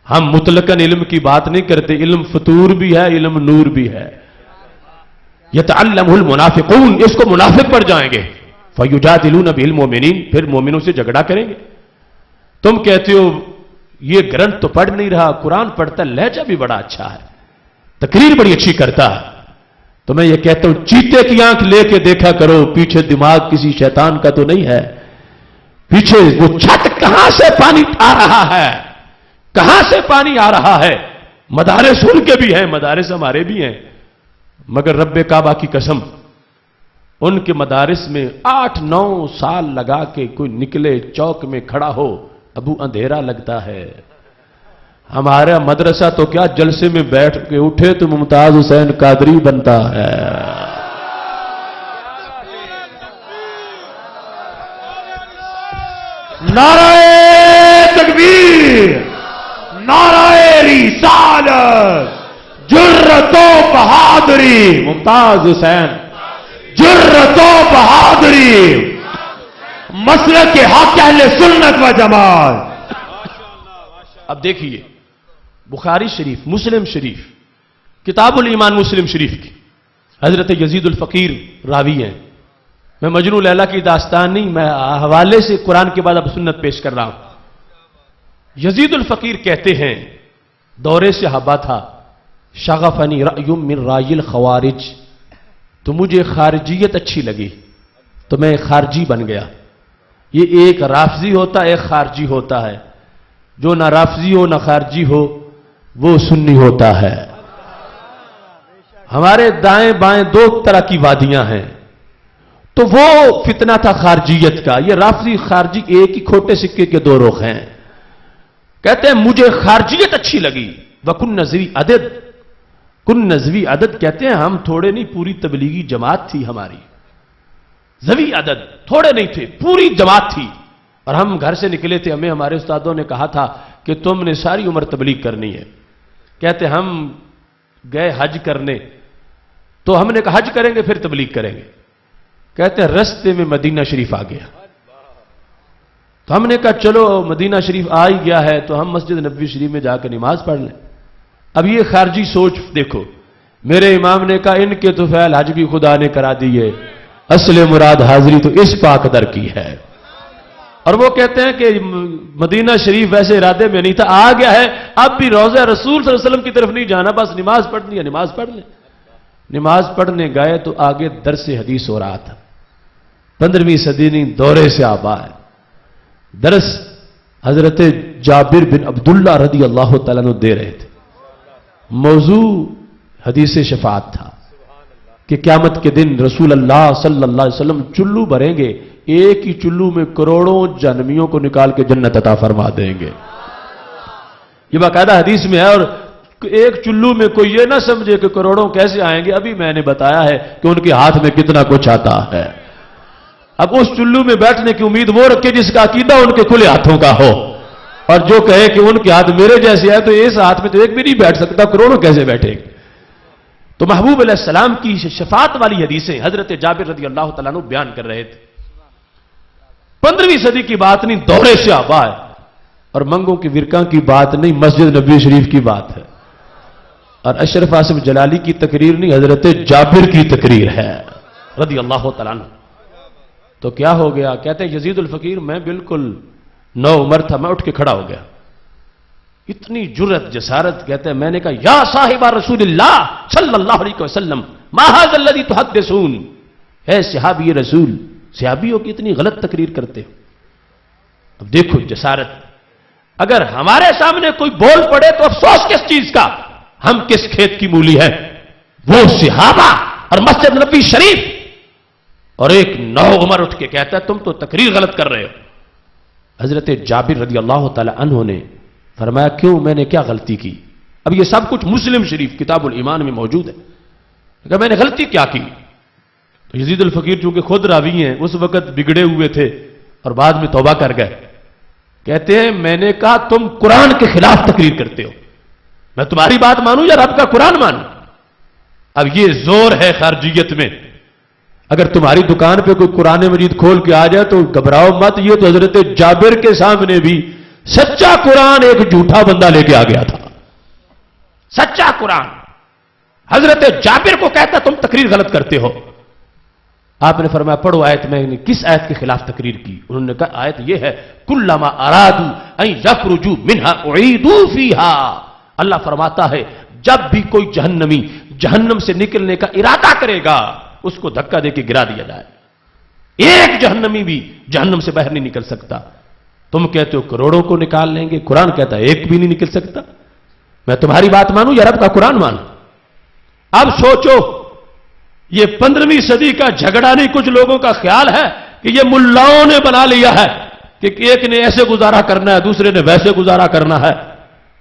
ہم مطلقاً علم کی بات نہیں کرتے، علم فطور بھی ہے، علم نور بھی ہے. یتعلمہ المنافقون، اس کو منافق پڑھ جائیں گے. فیجادلون بہ المؤمنین، پھر مومنوں سے جھگڑا کریں گے. تم کہتے ہو یہ گرنتھ تو پڑھ نہیں رہا، قرآن پڑھتا، لہجہ بھی بڑا اچھا ہے، تقریر بڑی اچھی کرتا ہے، تو میں یہ کہتا ہوں چیتے کی آنکھ لے کے دیکھا کرو، پیچھے دماغ کسی شیطان کا تو نہیں ہے. پیچھے وہ چھت کہاں سے پانی آ رہا ہے، کہاں سے پانی آ رہا ہے. مدارس ان کے بھی ہیں، مدارس ہمارے بھی ہیں، مگر رب کعبہ کی قسم ان کے مدارس میں 8-9 سال لگا کے کوئی نکلے چوک میں کھڑا ہو ابو اندھیرا لگتا ہے. ہمارا مدرسہ تو کیا جلسے میں بیٹھ کے اٹھے تو ممتاز حسین قادری بنتا ہے. نعرہ تکبیر، نعرہ رسالت، جرت و بہادری، ممتاز حسین، جرت و بہادری، مسلک حق اہل سنت و جماعت. اب دیکھیے بخاری شریف، مسلم شریف، کتاب الایمان مسلم شریف کی حضرت یزید الفقیر راوی ہیں. میں مجنون لیلا کی داستان نہیں، میں حوالے سے قرآن کے بعد اب سنت پیش کر رہا ہوں. یزید الفقیر کہتے ہیں دورے صحابہ تھا، شغفنی رأی من رأی الخوارج، تو مجھے خارجیت اچھی لگی تو میں خارجی بن گیا. یہ ایک رافضی ہوتا ہے، ایک خارجی ہوتا ہے. جو نہ رافضی ہو نہ خارجی ہو وہ سنی ہوتا ہے. ہمارے دائیں بائیں دو طرح کی وادیاں ہیں. تو وہ فتنہ تھا خارجیت کا. یہ رافضی خارجی ایک ہی کھوٹے سکے کے دو رخ ہیں. کہتے ہیں مجھے خارجیت اچھی لگی. وَكُنْ نَزْوِي عدد، کن نزوی عدد کہتے ہیں ہم تھوڑے نہیں، پوری تبلیغی جماعت تھی ہماری. زوی عدد تھوڑے نہیں تھے، پوری جماعت تھی. اور ہم گھر سے نکلے تھے، ہمیں ہمارے استادوں نے کہا تھا کہ تم نے ساری عمر تبلیغ کرنی ہے. کہتے ہم گئے حج کرنے تو ہم نے کہا حج کریں گے پھر تبلیغ کریں گے. کہتے ہیں رستے میں مدینہ شریف آ گیا تو ہم نے کہا چلو مدینہ شریف آ ہی گیا ہے تو ہم مسجد نبوی شریف میں جا کے نماز پڑھ لیں. اب یہ خارجی سوچ دیکھو. میرے امام نے کہا ان کے تو فعل حج بھی خدا نے کرا دیے، اصل مراد حاضری تو اس پاک در کی ہے. اور وہ کہتے ہیں کہ مدینہ شریف ویسے ارادے میں نہیں تھا، آ گیا ہے، اب بھی روضہ رسول صلی اللہ علیہ وسلم کی طرف نہیں جانا، بس نماز پڑھنی ہے، نماز پڑھ لیں. نماز پڑھنے گئے تو آگے درس حدیث ہو رہا تھا. 15ویں صدی نہیں، دورے سے آبا ہے. درس حضرت جابر بن عبداللہ رضی اللہ تعالیٰ عنہ دے رہے تھے. موضوع حدیث شفاعت تھا کہ قیامت کے دن رسول اللہ صلی اللہ علیہ وسلم چلو بھریں گے، ایک ہی چلو میں کروڑوں جہنمیوں کو نکال کے جنت عطا فرما دیں گے. یہ باقاعدہ حدیث میں ہے. اور ایک چلو میں کوئی یہ نہ سمجھے کہ کروڑوں کیسے آئیں گے. ابھی میں نے بتایا ہے کہ ان کے ہاتھ میں کتنا کچھ آتا ہے. اب اس چلو میں بیٹھنے کی امید وہ رکھے جس کا عقیدہ ان کے کھلے ہاتھوں کا ہو، اور جو کہے کہ ان کے ہاتھ میرے جیسے ہے تو اس ہاتھ میں تو ایک بھی نہیں بیٹھ سکتا، کروڑوں کیسے بیٹھے گے. تو محبوب علیہ السلام کی شفاعت والی حدیثیں حضرت جابر رضی اللہ تعالیٰ عنہ بیان کر رہے تھے. 15ویں صدی کی بات نہیں، دورے سے آبا ہے. اور منگوں کی ورکاں کی بات نہیں، مسجد نبوی شریف کی بات ہے. اور اشرف آصف جلالی کی تقریر نہیں، حضرت جابر کی تقریر ہے رضی اللہ تعالیٰ عنہ. تو کیا ہو گیا؟ کہتے ہیں یزید الفقیر میں بالکل نو عمر تھا، میں اٹھ کے کھڑا ہو گیا. اتنی جرت جسارت. کہتے ہیں میں نے کہا یا صاحب رسول اللہ صلی اللہ علیہ وسلم ما ھذا الذی تحدثون، اے صحابی رسول، صحابیوں کی اتنی غلط تقریر کرتے ہو. اب دیکھو جسارت. اگر ہمارے سامنے کوئی بول پڑے تو افسوس کس چیز کا، ہم کس کھیت کی مولی ہے. وہ صحابہ اور مسجد نبوی شریف. اور ایک نو عمر اٹھ کے کہتا ہے تم تو تقریر غلط کر رہے ہو. حضرت جابر رضی اللہ تعالی عنہ نے فرمایا کیوں، میں نے کیا غلطی کی؟ اب یہ سب کچھ مسلم شریف کتاب الایمان میں موجود ہے. کہ میں نے غلطی کیا کی؟ تو یزید الفقیر چونکہ خود راوی ہیں، اس وقت بگڑے ہوئے تھے اور بعد میں توبہ کر گئے. کہتے ہیں میں نے کہا تم قرآن کے خلاف تقریر کرتے ہو، میں تمہاری بات مانوں یا رب کا قرآن مانوں؟ اب یہ زور ہے خارجیت میں. اگر تمہاری دکان پہ کوئی قرآن مجید کھول کے آ جائے تو گھبراؤ مت. یہ تو حضرت جابر کے سامنے بھی سچا قرآن ایک جھوٹا بندہ لے کے آ گیا تھا. سچا قرآن حضرت جابر کو کہتا تم تقریر غلط کرتے ہو. آپ نے فرمایا پڑھو آیت. میں نے کس آیت کے خلاف تقریر کی؟ انہوں نے کہا آیت یہ ہے کلما ارادوا ان یخرجوا منها اعیدوا فیہا. اللہ فرماتا ہے جب بھی کوئی جہنمی جہنم سے نکلنے کا ارادہ کرے گا اس کو دھکا دے کے گرا دیا جائے. ایک جہنمی بھی جہنم سے باہر نہیں نکل سکتا. تم کہتے ہو کروڑوں کو نکال لیں گے، قرآن کہتا ہے ایک بھی نہیں نکل سکتا. میں تمہاری بات مانوں یا رب کا قرآن مانوں؟ اب سوچو یہ 15ویں صدی کا جھگڑا نہیں، کچھ لوگوں کا خیال ہے کہ یہ ملاؤں نے بنا لیا ہے کہ ایک نے ایسے گزارا کرنا ہے، دوسرے نے ویسے گزارا کرنا ہے۔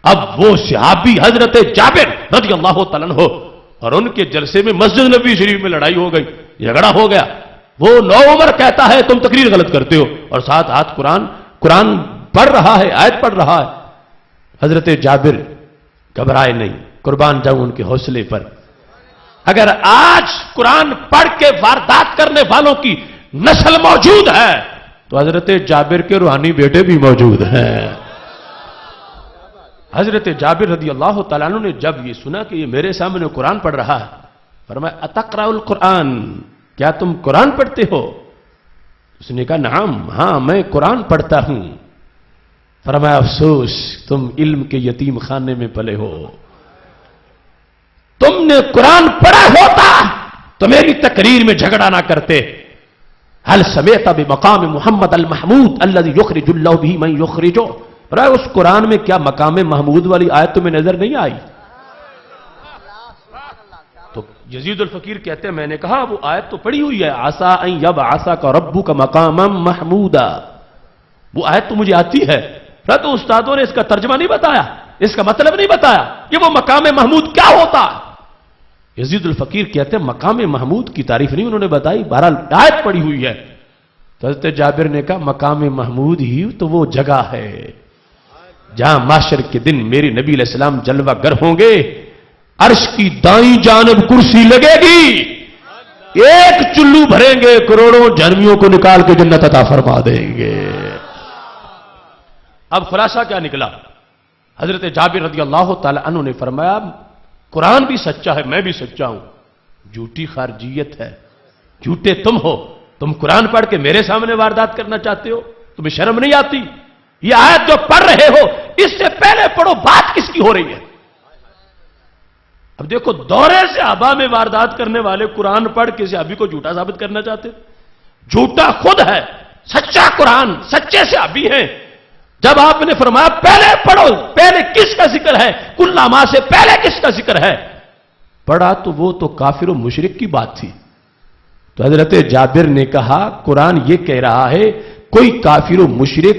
اب وہ صحابی حضرت جابر رضی اللہ تعالیٰ عنہ اور ان کے جلسے میں مسجد نبوی شریف میں لڑائی ہو گئی، جھگڑا ہو گیا۔ وہ نو عمر کہتا ہے تم تقریر غلط کرتے ہو، اور ساتھ ہاتھ قرآن پڑھ رہا ہے، آیت پڑھ رہا ہے۔ حضرت جابر گھبرائے نہیں، قربان جاؤں ان کے حوصلے پر۔ اگر آج قرآن پڑھ کے واردات کرنے والوں کی نسل موجود ہے تو حضرت جابر کے روحانی بیٹے بھی موجود ہیں۔ حضرت جابر رضی اللہ تعالیٰ عنہ نے جب یہ سنا کہ یہ میرے سامنے قرآن پڑھ رہا ہے، فرمایا اتقرأ القرآن، کیا تم قرآن پڑھتے ہو؟ اس نے کہا نعم، ہاں میں قرآن پڑھتا ہوں۔ فرمایا افسوس تم علم کے یتیم خانے میں پلے ہو، تم نے قرآن پڑھا ہوتا تو میری تقریر میں جھگڑا نہ کرتے۔ هل سمعت بمقام محمد المحمود الذي يخرج الله به من يخرجه، فرمایا اس قرآن میں کیا مقام محمود والی آیت تمہیں نظر نہیں آئی؟ تو یزید الفقیر کہتے ہیں میں نے کہا وہ آیت تو پڑھی ہوئی ہے، عسى ان يبعثك ربك مقاما محمودا، وہ آیت تو مجھے آتی ہے، تو استادوں نے اس کا ترجمہ نہیں بتایا، اس کا مطلب نہیں بتایا کہ وہ مقام محمود کیا ہوتا۔ یزید الفقیر کہتے ہیں مقام محمود کی تعریف نہیں انہوں نے بتائی، بہرحال آیت پڑھی ہوئی ہے۔ تو حضرت جابر نے کہا مقام محمود ہی تو وہ جگہ ہے جہاں معاشر کے دن میرے نبی علیہ السلام جلوہ گر ہوں گے، عرش کی دائیں جانب کرسی لگے گی، ایک چلو بھریں گے، کروڑوں جہنمیوں کو نکال کے جنت عطا فرما دیں گے۔ اب خلاصہ کیا نکلا؟ حضرت جابر رضی اللہ تعالی عنہ نے فرمایا قرآن بھی سچا ہے، میں بھی سچا ہوں، جھوٹی خارجیت ہے، جھوٹے تم ہو، تم قرآن پڑھ کے میرے سامنے واردات کرنا چاہتے ہو، تمہیں شرم نہیں آتی؟ یہ آیت جو پڑھ رہے ہو اس سے پہلے پڑھو، بات کس کی ہو رہی ہے؟ اب دیکھو دورے صحابہ میں واردات کرنے والے قرآن پڑھ کے صحابی کو جھوٹا ثابت کرنا چاہتے، جھوٹا خود ہے، سچا قرآن، سچے صحابی ہیں۔ جب آپ نے فرمایا پہلے پڑھو، پہلے کس کا ذکر ہے؟ کل ما سے پہلے کس کا ذکر ہے؟ پڑھا تو وہ تو کافر و مشرک کی بات تھی۔ تو حضرت جابر نے کہا قرآن یہ کہہ رہا ہے کوئی کافر و مشرک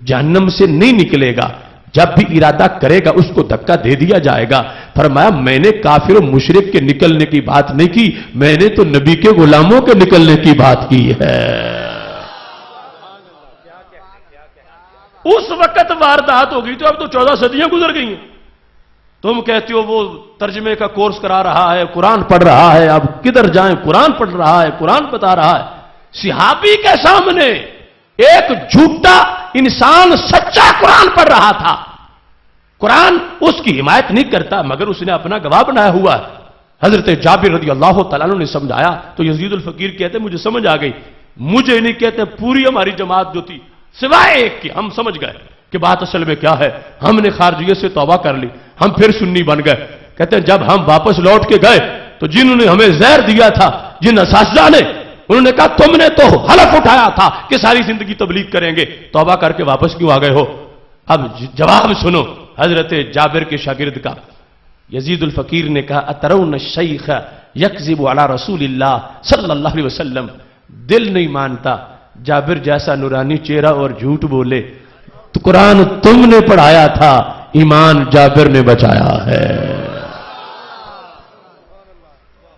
جہنم سے نہیں نکلے گا، جب بھی ارادہ کرے گا اس کو دھکا دے دیا جائے گا۔ فرمایا میں نے کافر و مشرک کے نکلنے کی بات نہیں کی، میں نے تو نبی کے غلاموں کے نکلنے کی بات کی ہے۔ اس وقت واردات ہو گئی تو اب تو 14 صدیاں گزر گئی ہیں، تم کہتے ہو وہ ترجمے کا کورس کرا رہا ہے، قرآن پڑھ رہا ہے، اب کدھر جائیں، قرآن پڑھ رہا ہے، قرآن بتا رہا ہے۔ صحابی کے سامنے ایک جھوٹا انسان سچا قرآن پڑھ رہا تھا، قرآن اس کی حمایت نہیں کرتا مگر اس نے اپنا گواہ بنایا ہوا ہے۔ حضرت جابر رضی اللہ تعالیٰ عنہ نے سمجھایا تو یزید الفقیر کہتے مجھے سمجھ آ گئی، مجھے نہیں کہتے پوری ہماری جماعت جو تھی سوائے ایک کی، ہم سمجھ گئے کہ بات اصل میں کیا ہے، ہم نے خارجیت سے توبہ کر لی، ہم پھر سنی بن گئے۔ کہتے ہیں جب ہم واپس لوٹ کے گئے تو جنہوں نے ہمیں زہر دیا تھا، جن اساتذہ نے، انہوں نے کہا تم نے تو حلف اٹھایا تھا کہ ساری زندگی تبلیغ کریں گے، توبہ کر کے واپس کیوں آ گئے ہو؟ اب جواب سنو حضرت جابر کے شاگرد کا۔ یزید الفقیر نے کہا اترون الشیخ یکذب علی رسول اللہ صلی اللہ علیہ وسلم، دل نہیں مانتا جابر جیسا نورانی چہرہ اور جھوٹ بولے، تو قرآن تم نے پڑھایا تھا، ایمان جابر نے بچایا ہے۔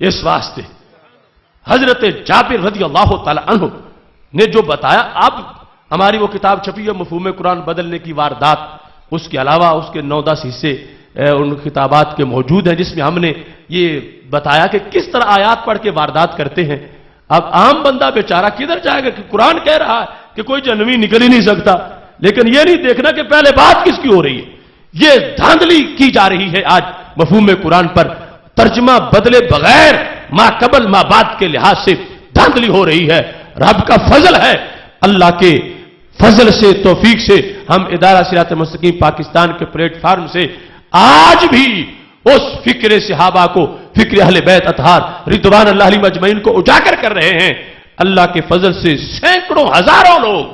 اس واسطے حضرت جابر رضی اللہ تعالی عنہ نے جو بتایا، اب ہماری وہ کتاب چھپی ہے مفہوم قرآن بدلنے کی واردات، اس کے علاوہ اس کے 9-10 حصے ان کتابات کے موجود ہیں جس میں ہم نے یہ بتایا کہ کس طرح آیات پڑھ کے واردات کرتے ہیں۔ اب عام بندہ بیچارہ کدھر جائے گا کہ قرآن کہہ رہا ہے کہ کوئی جہنمی نکل ہی نہیں سکتا، لیکن یہ نہیں دیکھنا کہ پہلے بات کس کی ہو رہی ہے۔ یہ دھاندلی کی جا رہی ہے آج مفہوم قرآن پر، ترجمہ بدلے بغیر ما قبل ما بعد کے لحاظ سے دھاندلی ہو رہی ہے۔ رب کا فضل ہے، اللہ کے فضل سے توفیق سے ہم ادارہ صراط مستقیم پاکستان کے پلیٹ فارم سے آج بھی اس فکر صحابہ کو، فکر اہل بیت اطہار رضوان اللہ علیہم اجمعین کو اجاگر کر رہے ہیں۔ اللہ کے فضل سے سینکڑوں ہزاروں لوگ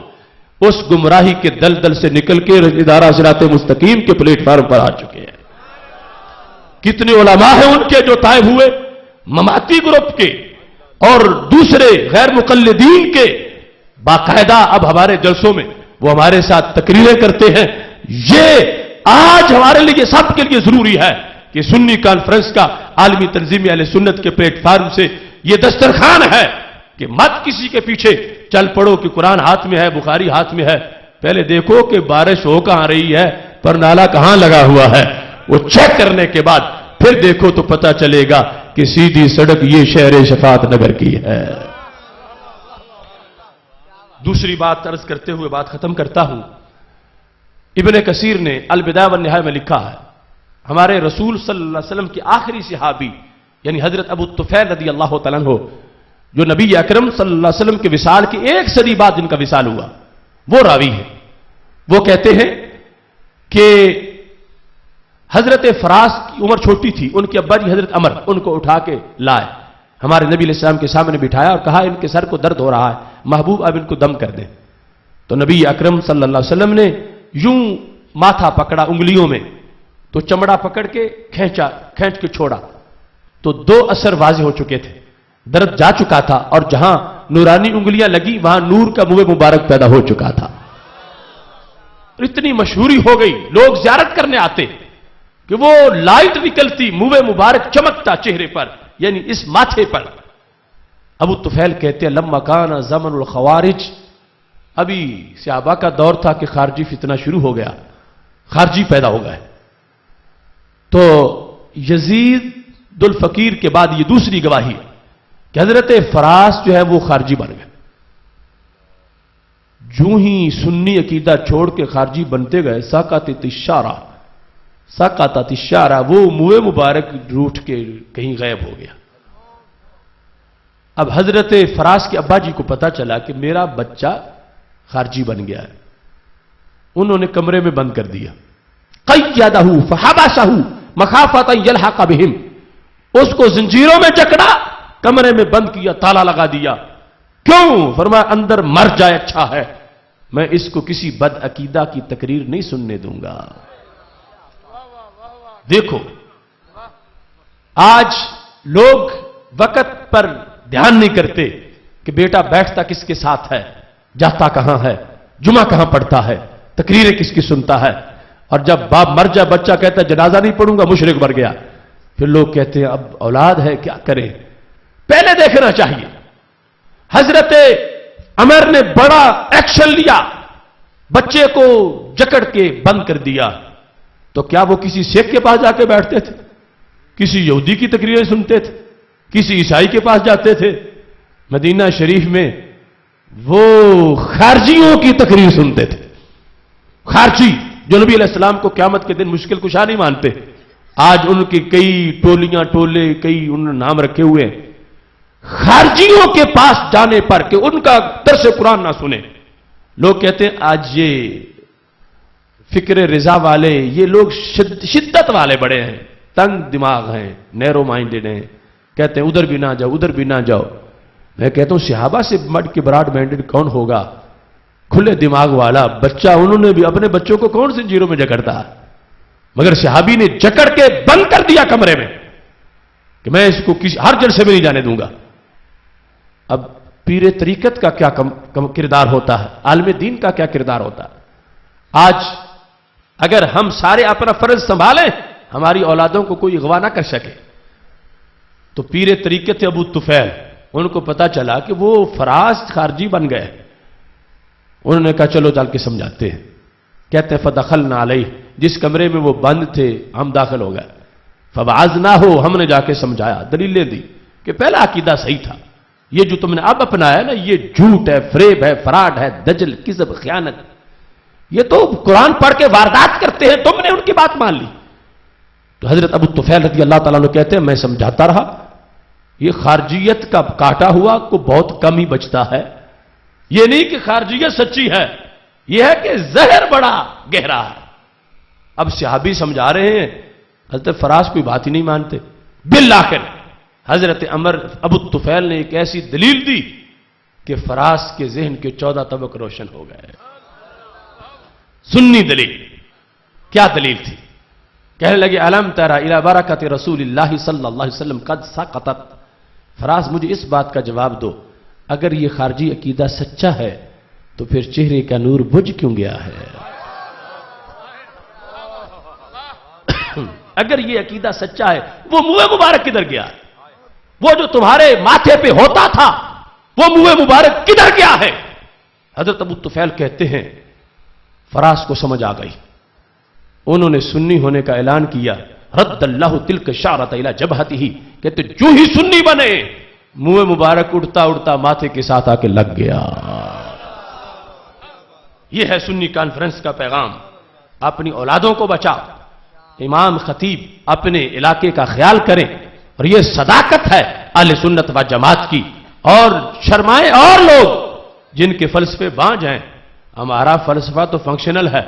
اس گمراہی کے دلدل سے نکل کے ادارہ صراط مستقیم کے پلیٹ فارم پر آ چکے ہیں۔ کتنے علماء ہیں ان کے جو طائب ہوئے، مماتی گروپ کے اور دوسرے غیر مقلدین کے، باقاعدہ اب ہمارے جلسوں میں وہ ہمارے ساتھ تقریریں کرتے ہیں. یہ آج ہمارے لیے سب کے لیے ضروری ہے کہ سنی کانفرنس کا عالمی تنظیم اہل سنت کے پلیٹ فارم سے یہ دسترخوان ہے کہ مت کسی کے پیچھے چل پڑو کہ قرآن ہاتھ میں ہے، بخاری ہاتھ میں ہے. پہلے دیکھو کہ بارش ہو کہاں رہی ہے، پر نالا کہاں لگا ہوا ہے. وہ چیک کرنے کے بعد پھر دیکھو تو پتا چلے گا کہ سیدھی سڑک یہ شہر شفاعت نگر کی ہے. دوسری بات عرض کرتے ہوئے بات ختم کرتا ہوں. ابن کثیر نے البدایہ والنہایہ میں لکھا ہے ہمارے رسول صلی اللہ علیہ وسلم کے آخری صحابی یعنی حضرت ابو طفیل رضی اللہ تعالیٰ عنہ جو نبی اکرم صلی اللہ علیہ وسلم کے وصال کے 1 صدی بعد جن کا وصال ہوا، وہ راوی ہے. وہ کہتے ہیں کہ حضرت فراس کی عمر چھوٹی تھی، ان کے ابا جی حضرت عمر ان کو اٹھا کے لائے، ہمارے نبی علیہ السلام کے سامنے بٹھایا اور کہا ان کے سر کو درد ہو رہا ہے، محبوب اب ان کو دم کر دیں. تو نبی اکرم صلی اللہ علیہ وسلم نے یوں ماتھا پکڑا انگلیوں میں، تو چمڑا پکڑ کے کھینچ کے چھوڑا تو 2 اثر واضح ہو چکے تھے. درد جا چکا تھا اور جہاں نورانی انگلیاں لگی وہاں نور کا منہ مبارک پیدا ہو چکا تھا. اتنی مشہوری ہو گئی، لوگ زیارت کرنے آتے کہ وہ لائٹ نکلتی، منہ مبارک چمکتا چہرے پر، یعنی اس ماتھے پر. ابو طفیل کہتے ہیں لما کان زمن الخوارج، ابھی صحابہ کا دور تھا کہ خارجی فتنہ شروع ہو گیا، خارجی پیدا ہو گئے. تو یزید الفقیر کے بعد یہ دوسری گواہی ہے کہ حضرت فراس جو ہے وہ خارجی بن گئے. جو ہی سنی عقیدہ چھوڑ کے خارجی بنتے گئے ساقطت الشارع، وہ منہ مبارک روٹ کے کہیں غائب ہو گیا. اب حضرت فراس کے ابا جی کو پتا چلا کہ میرا بچہ خارجی بن گیا ہے. انہوں نے کمرے میں بند کر دیا. قیدہ فحبسہ مخافۃ ان یلحق بہم، اس کو زنجیروں میں جکڑا، کمرے میں بند کیا، تالا لگا دیا. کیوں؟ فرمایا اندر مر جائے اچھا ہے، میں اس کو کسی بد عقیدہ کی تقریر نہیں سننے دوں گا. دیکھو آج لوگ وقت پر دھیان نہیں کرتے کہ بیٹا بیٹھتا کس کے ساتھ ہے، جاتا کہاں ہے، جمعہ کہاں پڑھتا ہے، تقریریں کس کی سنتا ہے. اور جب باپ مر جائے بچہ کہتا ہے جنازہ نہیں پڑھوں گا، مشرک مر گیا. پھر لوگ کہتے ہیں اب اولاد ہے کیا کریں. پہلے دیکھنا چاہیے. حضرت عمر نے بڑا ایکشن لیا، بچے کو جکڑ کے بند کر دیا. تو کیا وہ کسی سکھ کے پاس جا کے بیٹھتے تھے، کسی یہودی کی تقریریں سنتے تھے، کسی عیسائی کے پاس جاتے تھے؟ مدینہ شریف میں وہ خارجیوں کی تقریر سنتے تھے. خارجی جو نبی علیہ السلام کو قیامت کے دن مشکل کشا نہیں مانتے. آج ان کی کئی ٹولیاں ٹولے کئی انہوں نے نام رکھے ہوئے ہیں. خارجیوں کے پاس جانے پر کہ ان کا درس قرآن نہ سنیں. لوگ کہتے ہیں آج یہ فکر رضا والے، یہ لوگ شدت والے بڑے ہیں، تنگ دماغ ہیں، نیرو مائنڈڈ ہیں، کہتے ہیں ادھر بھی نہ جاؤ ادھر بھی نہ جاؤ. میں کہتا ہوں صحابہ سے مڈ کے براڈ مائنڈڈ کون ہوگا؟ کھلے دماغ والا بچہ، انہوں نے بھی اپنے بچوں کو کون زنجیروں میں جکڑتا ہے؟ مگر صحابی نے جکڑ کے بند کر دیا کمرے میں کہ میں اس کو کسی ہر جلسے میں نہیں جانے دوں گا. اب پیر طریقت کا کیا کردار ہوتا ہے، عالم دین کا کیا کردار ہوتا ہے؟ آج اگر ہم سارے اپنا فرض سنبھالیں ہماری اولادوں کو کوئی اغوا نہ کر سکے. تو پیر طریقت ابو طفیل، ان کو پتا چلا کہ وہ فراس خارجی بن گئے. انہوں نے کہا چلو چل کے سمجھاتے ہیں. کہتے ہیں فدخلنا علیہ، جس کمرے میں وہ بند تھے ہم داخل ہو گئے. فوعظناہ، ہم نے جا کے سمجھایا، دلیلیں دی کہ پہلا عقیدہ صحیح تھا، یہ جو تم نے اب اپنایا نا یہ جھوٹ ہے، فریب ہے، فراڈ ہے، دجل، کذب، خیانت، یہ تو قرآن پڑھ کے واردات کرتے ہیں، تم نے ان کی بات مان لی. تو حضرت ابو طفیل رضی اللہ تعالیٰ عنہ کہتے ہیں میں سمجھاتا رہا، یہ خارجیت کا کاٹا ہوا کو بہت کم ہی بچتا ہے. یہ نہیں کہ خارجیت سچی ہے، یہ ہے کہ زہر بڑا گہرا ہے. اب صحابی سمجھا رہے ہیں، حضرت فراس کوئی بات ہی نہیں مانتے. بالآخر حضرت عمر ابو طفیل نے ایک ایسی دلیل دی کہ فراس کے ذہن کے 14 طبق روشن ہو گئے. سنی دلیل. کیا دلیل تھی؟ کہنے لگے الم تری الی برکت رسول اللہ صلی اللہ علیہ وسلم قد سقطت. فراس مجھے اس بات کا جواب دو، اگر یہ خارجی عقیدہ سچا ہے تو پھر چہرے کا نور بجھ کیوں گیا ہے؟ اگر یہ عقیدہ سچا ہے، وہ منہ مبارک کدھر گیا ہے؟ وہ جو تمہارے ماتھے پہ ہوتا تھا، وہ منہ مبارک کدھر گیا ہے؟ حضرت ابو طفیل کہتے ہیں فراس کو سمجھ آ گئی، انہوں نے سنی ہونے کا اعلان کیا، رد اللہ تلک شعرۃ الی جبہتہ، کہتے جو ہی سنی بنے منہ مبارک اڑتا اڑتا ماتھے کے ساتھ آ کے لگ گیا۔ یہ ہے سنی کانفرنس کا پیغام، اپنی اولادوں کو بچا، امام خطیب اپنے علاقے کا خیال کریں، اور یہ صداقت ہے اہل سنت و جماعت کی۔ اور شرمائیں اور لوگ جن کے فلسفے بانج ہیں، ہمارا فلسفہ تو فنکشنل ہے،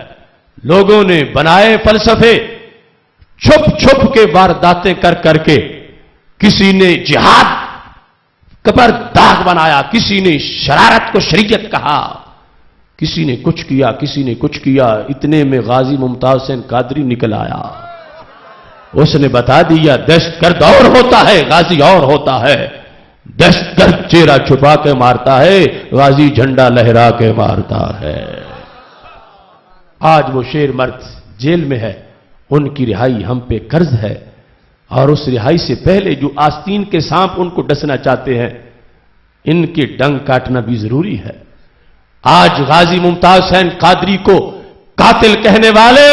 لوگوں نے بنائے فلسفے چھپ چھپ کے وارداتیں کر کر کے، کسی نے جہاد پر داغ بنایا، کسی نے شرارت کو شریعت کہا، کسی نے کچھ کیا، کسی نے کچھ کیا، اتنے میں غازی ممتاز حسین قادری نکل آیا، اس نے بتا دیا دہشت گرد اور ہوتا ہے، غازی اور ہوتا ہے، دہشت گرد چہرہ چھپا کے مارتا ہے، غازی جھنڈا لہرا کے مارتا ہے۔ آج وہ شیر مرد جیل میں ہے، ان کی رہائی ہم پہ قرض ہے، اور اس رہائی سے پہلے جو آستین کے سانپ ان کو ڈسنا چاہتے ہیں، ان کے ڈنگ کاٹنا بھی ضروری ہے۔ آج غازی ممتاز حسین قادری کو قاتل کہنے والے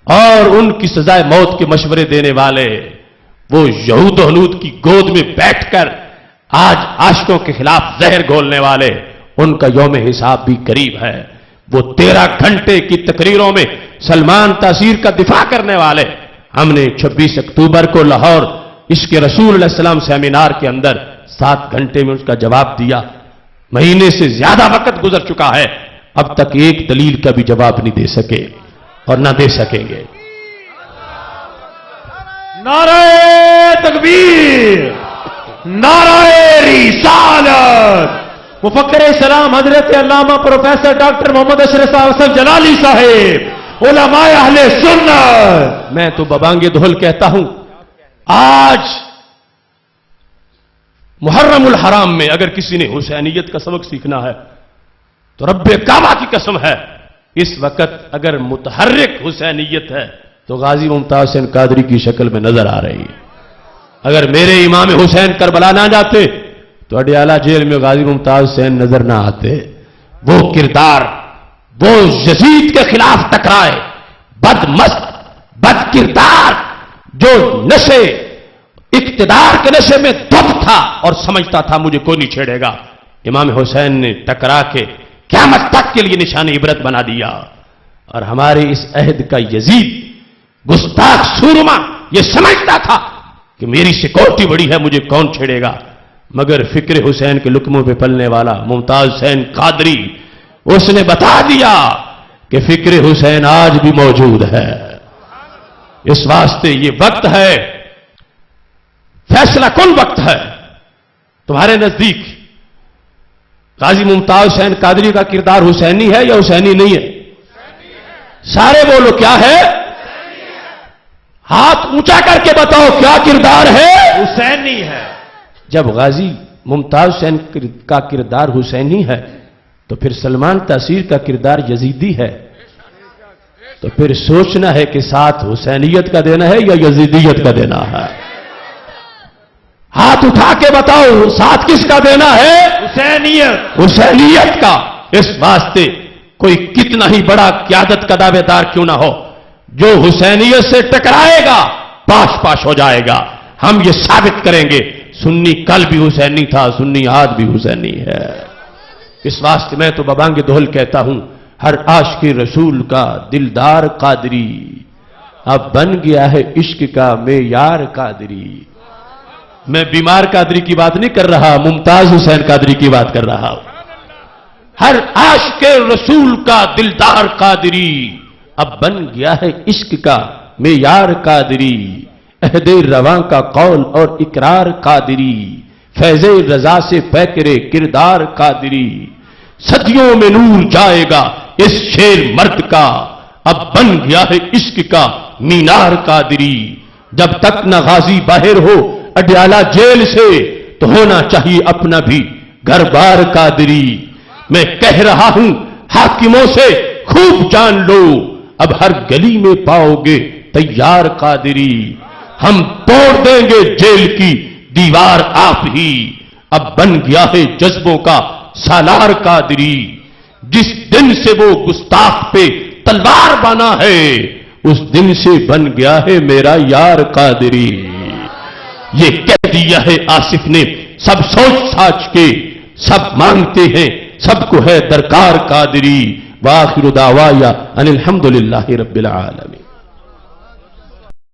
اور ان کی سزائے موت کے مشورے دینے والے، وہ یہود و حنود کی گود میں بیٹھ کر آج عاشقوں کے خلاف زہر گھولنے والے، ان کا یوم حساب بھی قریب ہے۔ وہ 13 گھنٹے کی تقریروں میں سلمان تاثیر کا دفاع کرنے والے، ہم نے 26 اکتوبر کو لاہور عشق رسول علیہ السلام سیمینار کے اندر 7 گھنٹے میں اس کا جواب دیا۔ مہینے سے زیادہ وقت گزر چکا ہے، اب تک ایک دلیل کا بھی جواب نہیں دے سکے اور نہ دے سکیں گے۔ نعرہ تکبیر، نعرہ رسالت۔ مفکر اسلام حضرت علامہ پروفیسر ڈاکٹر محمد اشرف صاحب جلالی صاحب، علماء اہل سنت۔ میں تو ببانگے دھول کہتا ہوں، آج محرم الحرام میں اگر کسی نے حسینیت کا سبق سیکھنا ہے تو رب کعبہ کی قسم ہے، اس وقت اگر متحرک حسینیت ہے تو غازی ممتاز حسین قادری کی شکل میں نظر آ رہی ہے۔ اگر میرے امام حسین کربلا نہ جاتے تو اڈیالہ جیل میں غازی ممتاز حسین نظر نہ آتے۔ وہ کردار، وہ یزید کے خلاف ٹکرائے، بد مست، بد کردار، جو نشے اقتدار کے نشے میں دھت تھا اور سمجھتا تھا مجھے کوئی نہیں چھیڑے گا، امام حسین نے ٹکرا کے قیامت تک کے لیے نشان عبرت بنا دیا۔ اور ہمارے اس عہد کا یزید گستاخ سورما یہ سمجھتا تھا کہ میری سیکورٹی بڑی ہے، مجھے کون چھیڑے گا، مگر فکر حسین کے لقموں پہ پلنے والا ممتاز حسین قادری، اس نے بتا دیا کہ فکر حسین آج بھی موجود ہے۔ اس واسطے یہ وقت ہے، فیصلہ کن وقت ہے تمہارے نزدیک، غازی ممتاز حسین قادری کا کردار حسینی ہے یا حسینی نہیں ہے؟ سارے بولو کیا ہے؟ ہاتھ اونچا کر کے بتاؤ کیا کردار ہے؟ حسینی ہے۔ جب غازی ممتاز حسین کا کردار حسینی ہے تو پھر سلمان تاثیر کا کردار یزیدی ہے، تو پھر سوچنا ہے کہ ساتھ حسینیت کا دینا ہے یا یزیدیت کا دینا ہے؟ ہاتھ اٹھا کے بتاؤ ساتھ کس کا دینا ہے؟ حسینیت، حسینیت کا۔ اس واسطے کوئی کتنا ہی بڑا قیادت کا دعوے دار کیوں نہ ہو، جو حسینیت سے ٹکرائے گا پاش پاش ہو جائے گا۔ ہم یہ ثابت کریں گے سنی کل بھی حسینی تھا، سنی آج بھی حسینی ہے۔ اس واسطے میں تو ببانگ دہل کہتا ہوں، ہر عاشق رسول کا دلدار قادری اب بن گیا ہے عشق کا معیار قادری۔ میں بیمار قادری کی بات نہیں کر رہا، ممتاز حسین قادری کی بات کر رہا ہوں۔ ہر عاشق رسول کا دلدار قادری اب بن گیا ہے عشق کا معیار قادری، عہد رواں کا قول اور اقرار قادری، فیض رضا سے پیکرے کردار قادری، صدیوں میں نور جائے گا اس شیر مرد کا، اب بن گیا ہے عشق کا مینار قادری۔ جب تک نہ غازی باہر ہو اڈیالہ جیل سے تو ہونا چاہیے اپنا بھی گھر بار قادری۔ میں کہہ رہا ہوں حاکموں سے خوب جان لو، اب ہر گلی میں پاؤ گے تیار قادری، ہم توڑ دیں گے جیل کی دیوار آپ ہی، اب بن گیا ہے جذبوں کا سالار قادری، جس دن سے وہ گستاخ پہ تلوار بنا ہے اس دن سے بن گیا ہے میرا یار قادری۔ یہ کہہ دیا ہے آصف نے سب سوچ ساچ کے، سب مانگتے ہیں سب کو ہے درکار قادری، وآخر دعوایا ان الحمدللہ رب العالمین۔